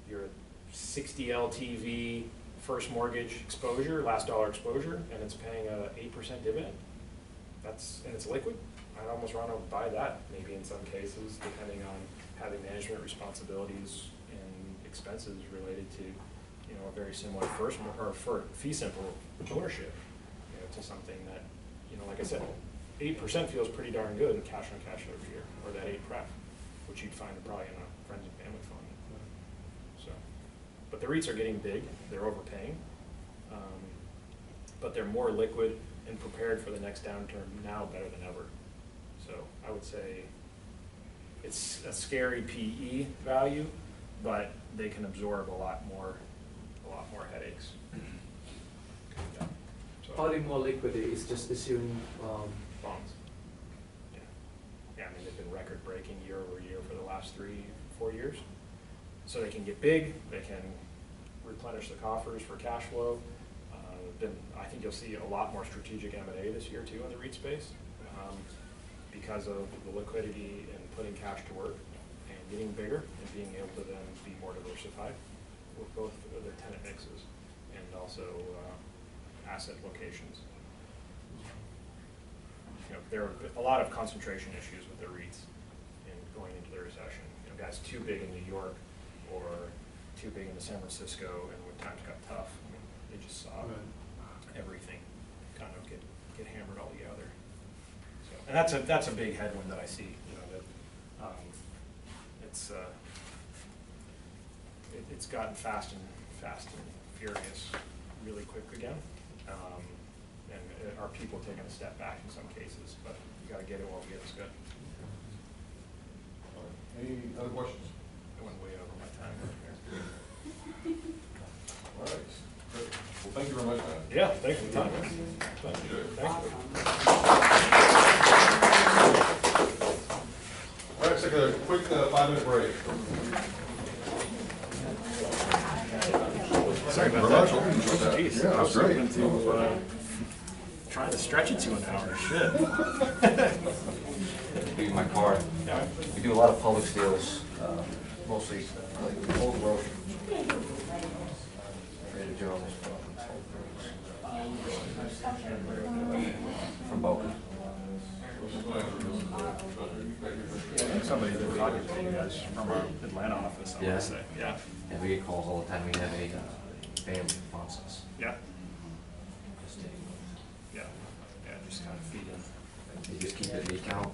your 60 LTV first mortgage exposure, last dollar exposure, and it's paying a 8% dividend. And it's liquid. I'd almost want to buy that maybe in some cases, depending on having management responsibilities and expenses related to, you know, a very similar fee simple ownership, you know, to something that, you know, like I said, 8% feels pretty darn good in cash on cash every year, or that 8 pref, which you'd find probably in a friends and family fund. So, but the REITs are getting big, they're overpaying, but they're more liquid and prepared for the next downturn now better than ever. So I would say it's a scary PE value, but they can absorb a lot more headaches. Yeah. So, Probably more liquidity is just issuing bonds. Yeah, I mean, they've been record-breaking year over year for the last 3-4 years. So they can get big, they can replenish the coffers for cash flow. I think you'll see a lot more strategic M&A this year too in the REIT space, because of the liquidity and putting cash to work and getting bigger and being able to then be more diversified with both of their tenant mixes and also asset locations. You know, there are a lot of concentration issues with the REITs in going into the recession. You know, guys too big in New York or too big in San Francisco, and when times got tough, I mean, they just saw everything kind of get hammered all together. So, and that's a big headwind that I see. You know, that it's gotten fast and furious really quick again. And are people taking a step back in some cases, but you got to get it while it gets good. Any other questions? I went way over my time right here. All right. Great. Well, thank you very much, man. Yeah, thanks for the time. Thank you. Thank you. All right, take a quick 5-minute break. Sorry about Very much. that. Hope you enjoyed that. Jeez, Yeah, I was great. hoping to, trying to stretch it to an hour, shit. Be my car. We do a lot of public steals, mostly like old grocery. Trader Joe's, from Boca. I think somebody that contacted you guys from our Atlanta office, I Yeah. want to say. Yeah. And we get calls all the time. We have a family that wants us. Yeah. Yeah. Yeah, just kind of feed in. They just keep it in the account.